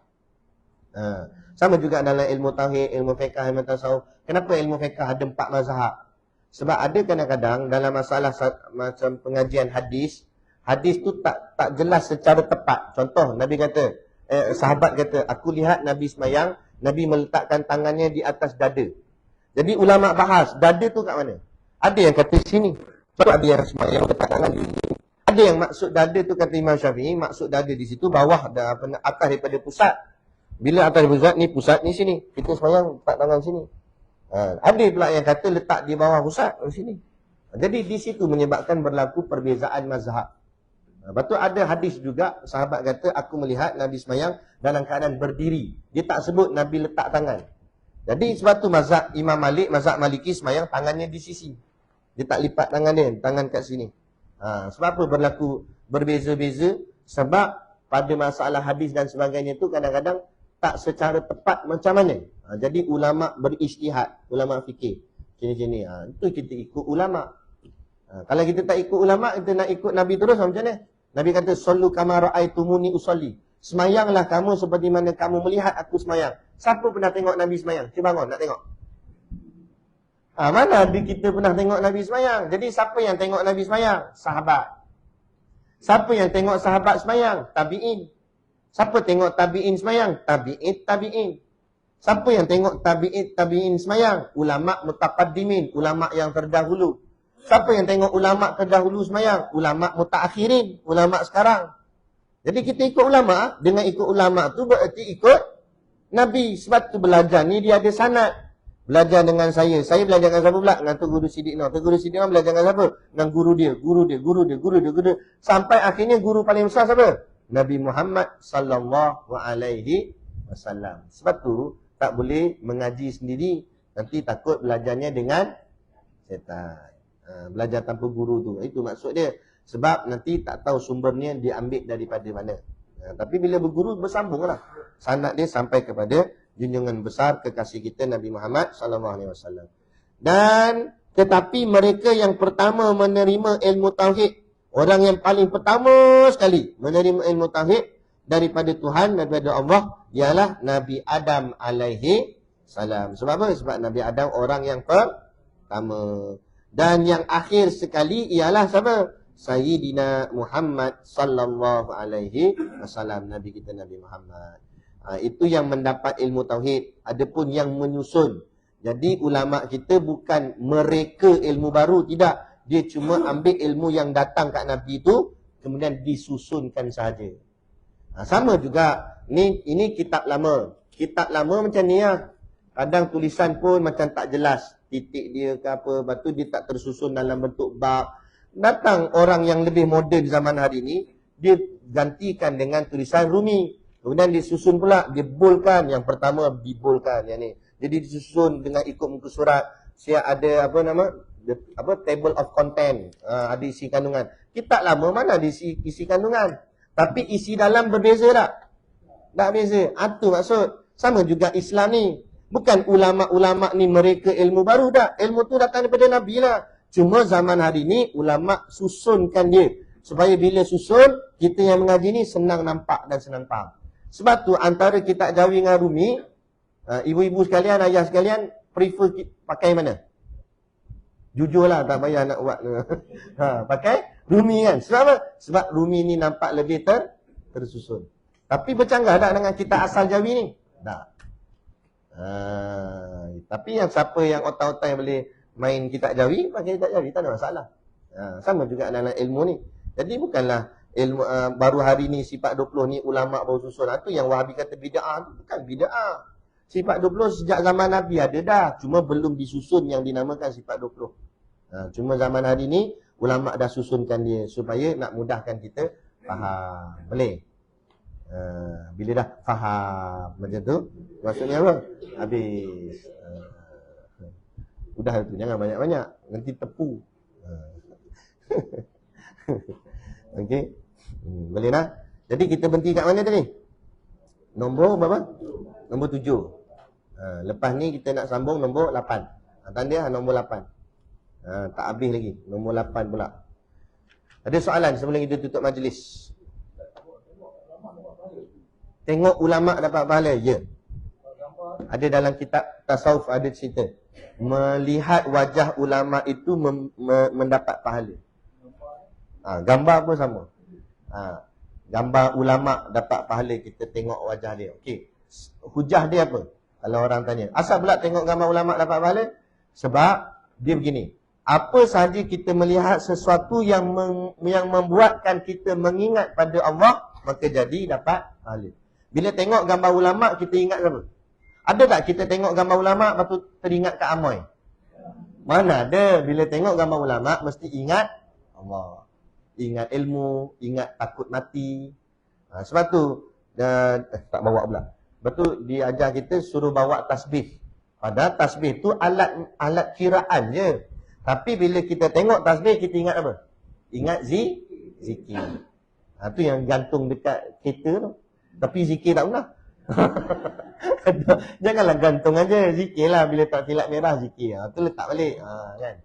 S1: Sama juga dalam ilmu tauhid, ilmu fiqh, ilmu tasawuf. Kenapa ilmu fiqh ada 4 mazhab? Sebab ada kadang-kadang dalam masalah macam pengajian hadis, hadis tu tak jelas secara tepat. Contoh, Nabi kata, sahabat kata, aku lihat Nabi semayang, Nabi meletakkan tangannya di atas dada. Jadi ulama bahas, dada tu kat mana? Ada yang kata sini. Sebab ada yang semayang letak tangan di sini. Ada yang maksud dada tu kata Imam Syafi'i, maksud dada di situ bawah atas daripada pusat. Bila atas pusat ni, pusat ni sini. Kita semayang letak tangan sini. Ada pula yang kata letak di bawah pusat di sini. Jadi di situ menyebabkan berlaku perbezaan mazhab. Lepas tu ada hadis juga, sahabat kata, aku melihat Nabi semayang dalam keadaan berdiri. Dia tak sebut Nabi letak tangan. Jadi sebab tu mazhab Imam Malik, mazhab Maliki semayang tangannya di sisi. Dia tak lipat tangan dia, tangan kat sini. Sebab apa berlaku berbeza-beza? Sebab pada masalah hadis dan sebagainya tu kadang-kadang tak secara tepat macam mana. Jadi ulama' berijtihad, ulama' fikir. Sini-sini. Itu kita ikut ulama'. Kalau kita tak ikut ulama', kita nak ikut Nabi terus macam mana? Nabi kata, sallu kama ra'aitumuni usalli. Semayanglah kamu seperti mana kamu melihat aku semayang. Siapa pernah tengok Nabi semayang? Cuba bangun, nak tengok. Mana kita pernah tengok Nabi semayang? Jadi siapa yang tengok Nabi semayang? Sahabat. Siapa yang tengok sahabat semayang? Tabi'in. Siapa tengok tabi'in semayang? Tabi'in. Siapa yang tengok tabi'in semayang? Ulama' mutaqaddimin, ulama' yang terdahulu. Siapa yang tengok ulama' terdahulu semayang? Ulama' mutaakhirin, ulama' sekarang. Jadi kita ikut ulama', dengan ikut ulama' tu berarti ikut Nabi. Sebab tu belajar ni dia ada sanad. Belajar dengan saya belajar dengan siapa pula? Dengan Tu Guru Siddiq Noh. Tu Guru Siddiq Noh belajar dengan siapa? Dengan guru dia. Sampai akhirnya guru paling besar siapa? Nabi Muhammad sallallahu alaihi wasallam. Sebab tu tak boleh mengaji sendiri, nanti takut belajarnya dengan syaitan. Belajar tanpa guru tu, itu maksud dia. Sebab nanti tak tahu sumbernya diambil daripada mana. Tapi bila berguru bersambunglah. Sanad dia sampai kepada junjungan besar kekasih kita Nabi Muhammad sallallahu alaihi wasallam. Dan tetapi mereka yang pertama menerima ilmu tauhid, orang yang paling pertama sekali menerima ilmu tauhid daripada Tuhan, daripada Allah, ialah Nabi Adam alaihi salam. Sebab apa? Sebab Nabi Adam orang yang pertama. Dan yang akhir sekali ialah siapa? Sayyidina Muhammad sallallahu alaihi wasallam, Nabi kita Nabi Muhammad. Itu yang mendapat ilmu tauhid. Adapun yang menyusun. Jadi ulama kita bukan mereka ilmu baru, tidak. Dia cuma ambil ilmu yang datang kat Nabi itu, kemudian disusunkan sahaja. Sama juga, ini kitab lama. Kitab lama macam ni lah. Kadang tulisan pun macam tak jelas. Titik dia ke apa, lepas tu dia tak tersusun dalam bentuk bab. Datang orang yang lebih moden zaman hari ni, dia gantikan dengan tulisan Rumi. Kemudian disusun pula, dia boldkan. Yang pertama diboldkan yang ni. Jadi disusun dengan ikut muka surat. Siap ada table of content, ada isi kandungan. Kitab lama mana ada isi kandungan, tapi isi dalam berbeza tak? Tak beza. Itu maksud. Sama juga Islam ni. Bukan ulama-ulama ni mereka ilmu baru tak. Ilmu tu datang daripada Nabi lah. Cuma zaman hari ni ulama susunkan dia. Supaya bila susun, kita yang mengaji ni senang nampak dan senang faham. Sebab tu antara kitab Jawi dengan Rumi, ibu-ibu sekalian, ayah sekalian, prefer pakai mana? Jujurlah, tak payah nak buat. Pakai Rumi kan? Sebab apa? Sebab Rumi ni nampak lebih tersusun. Tapi bercanggah tak dengan kitab asal Jawi ni? Tak. Tapi yang siapa yang otak-otak yang boleh main kitab Jawi, pakai kitab Jawi, tak ada masalah. Sama juga dalam ilmu ni. Jadi bukanlah ilmu baru hari ni sifat 20 ni ulama baru susun. Itu yang Wahabi kata bid'ah, tu bukan bid'ah. Sifat 20 sejak zaman Nabi ada dah, cuma belum disusun yang dinamakan sifat 20. Cuma zaman hari ni ulama dah susunkan dia supaya nak mudahkan kita faham. Boleh? Bila dah faham macam tu, maksudnya apa? Habis. Udah tu, jangan banyak-banyak, nanti tepu. Okey. Boleh nak? Jadi kita berhenti kat mana tadi? Nombor berapa? Nombor 7. Lepas ni kita nak sambung nombor 8. Tanda nombor 8. Tak habis lagi. Nombor 8 pula. Ada soalan sebelum kita tutup majlis? Tengok ulama dapat pahala? Ya. Ada dalam kitab tasawuf ada cerita. Melihat wajah ulama itu mendapat pahala. Gambar pun sama. Gambar ulama dapat pahala, kita tengok wajah dia. Okey. Hujah dia apa? Kalau orang tanya, asal pula tengok gambar ulama dapat pahala? Sebab dia begini. Apa sahaja kita melihat sesuatu yang membuatkan kita mengingat pada Allah, maka jadi dapat pahala. Bila tengok gambar ulama, kita ingat apa? Ada tak kita tengok gambar ulama, lepas tu teringat Kak Amoy? Mana ada. Bila tengok gambar ulama, mesti ingat Allah. Ingat ilmu, ingat takut mati. Sebab tu, tak bawa pula. Lepas tu, dia ajar kita suruh bawa tasbih. Padahal tasbih tu alat kiraan je. Tapi bila kita tengok tasbih, kita ingat apa? Ingat zikir. Tu yang gantung dekat kereta tu. Tapi zikir tak pernah. Janganlah gantung aja, zikir lah. Bila tak silap merah, zikir. Tu letak balik. Kan?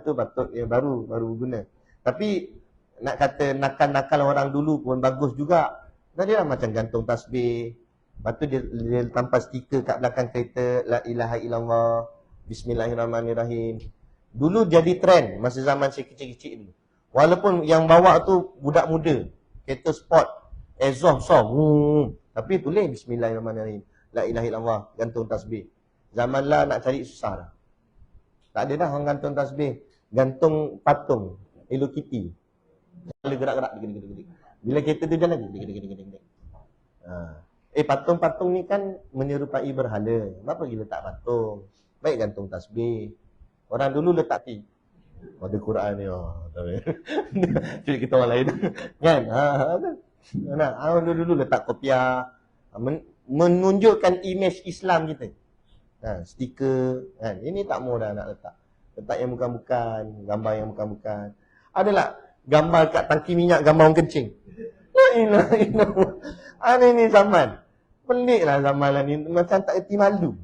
S1: Tu patut baru guna. Tapi nak kata nakal-nakal orang dulu pun bagus juga. Dia lah macam gantung tasbih. Lepas tu dia tampal stiker kat belakang kereta, La ilaha illallah, Bismillahirrahmanirrahim. Dulu jadi trend masa zaman saya kecil-kecil dulu. Walaupun yang bawa tu budak muda, kereta sport, exhaust tapi tulis Bismillahirrahmanirrahim, La ilaha illallah, gantung tasbih. Zaman lah nak cari susah dah. Tak ada dah orang gantung tasbih. Gantung patung Hello Kitty. Kalau gerak-gerak gede-gede. Bila kereta tu jalan gede-gede. Patung-patung ni kan menyerupai berhala. Kenapa kita letak patung? Baik gantung tasbih. Orang dulu letak ti. Ada Quran ni. Cik kita orang lain. Kan? Orang dulu letak kopiah. Menunjukkan image Islam kita. Stiker. Kan? Ini tak mau dah nak letak. Letak yang bukan-bukan. Gambar yang bukan-bukan. Adalah gambar kat tangki minyak, gambar orang kencing. Ini zaman. Pelik lah zaman lah ni. Macam tak erti malu.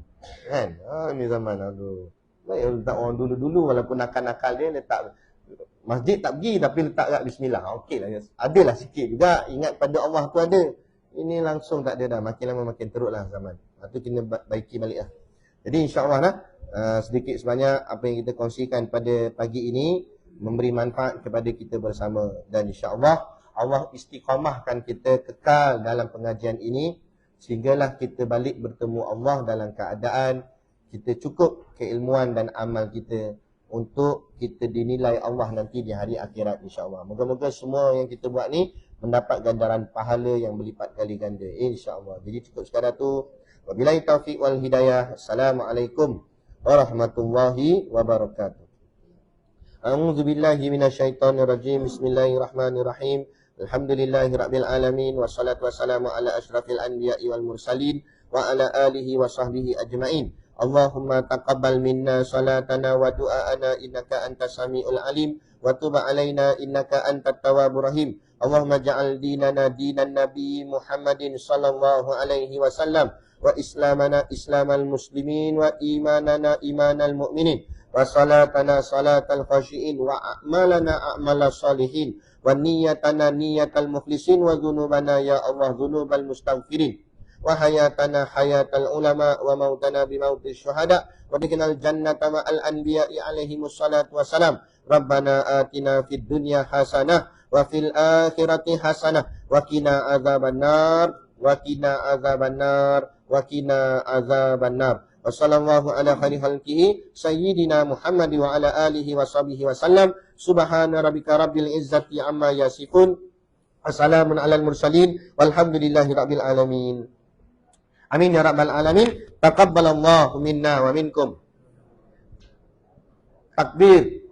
S1: Kan? Ini zaman. Aduh. Baik letak orang dulu-dulu. Walaupun nakal-nakal dia letak. Masjid tak pergi tapi letak kat bismillah. Okey lah. Adalah sikit juga. Ingat pada Allah tu ada. Ini langsung tak ada dah. Makin lama makin teruk lah zaman. Itu kena baiki balik lah. Jadi insyaAllah lah. Sedikit sebanyak apa yang kita kongsikan pada pagi ini memberi manfaat kepada kita bersama. Dan insyaAllah Allah istiqamahkan kita kekal dalam pengajian ini. Sehinggalah kita balik bertemu Allah dalam keadaan kita cukup keilmuan dan amal kita untuk kita dinilai Allah nanti di hari akhirat insyaAllah. Moga-moga semua yang kita buat ni mendapat ganjaran pahala yang berlipat kali ganda insyaAllah. Jadi cukup sekadar tu. Wabillahi taufiq wal hidayah. Assalamualaikum warahmatullahi wabarakatuh. A'udzubillahi minasyaitonirrajim. Bismillahirrahmanirrahim. Alhamdulillahi rabbil alamin. Wassalatu wassalamu ala asyrafil anbiya'i wal mursalin wa ala alihi wa sahbihi ajma'in. Allahumma taqabbal minna salatana wa du'aana innaka antas samiul alim wa tub alaina innaka antat tawwabur rahim. Allahumma ja'al dinana dinan nabi Muhammadin sallallahu alaihi wasallam wa islamana islamal muslimin wa imanana imanal mu'minin wa salatana salatal khashiin wa a'malana a'malas salihin wa niyyatana niyyatal mukhlisin wa dhunubana ya Allah dhunubal mustaghfirin wa hayatana hayatal ulama wa mautana bimautis syuhada wa dikinal jannata ma'al anbiya'i alaihimus salatu wassalam. Rabbana atina fid dunya hasanah wa fil akhirati hasanah wa qina azabannar wa qina azabannar wa qina azabannar. Wassallallahu ala khairi khalqihi sayyidina Muhammad wa ala alihi wa sahbihi wa sallam. Subhana rabbika rabbil izzati amma yasifun. Assalamun alal mursalin walhamdulillahi rabbil alamin. Amin ya rabbal alamin. Taqabbalallahu minna wa minkum. Takbir.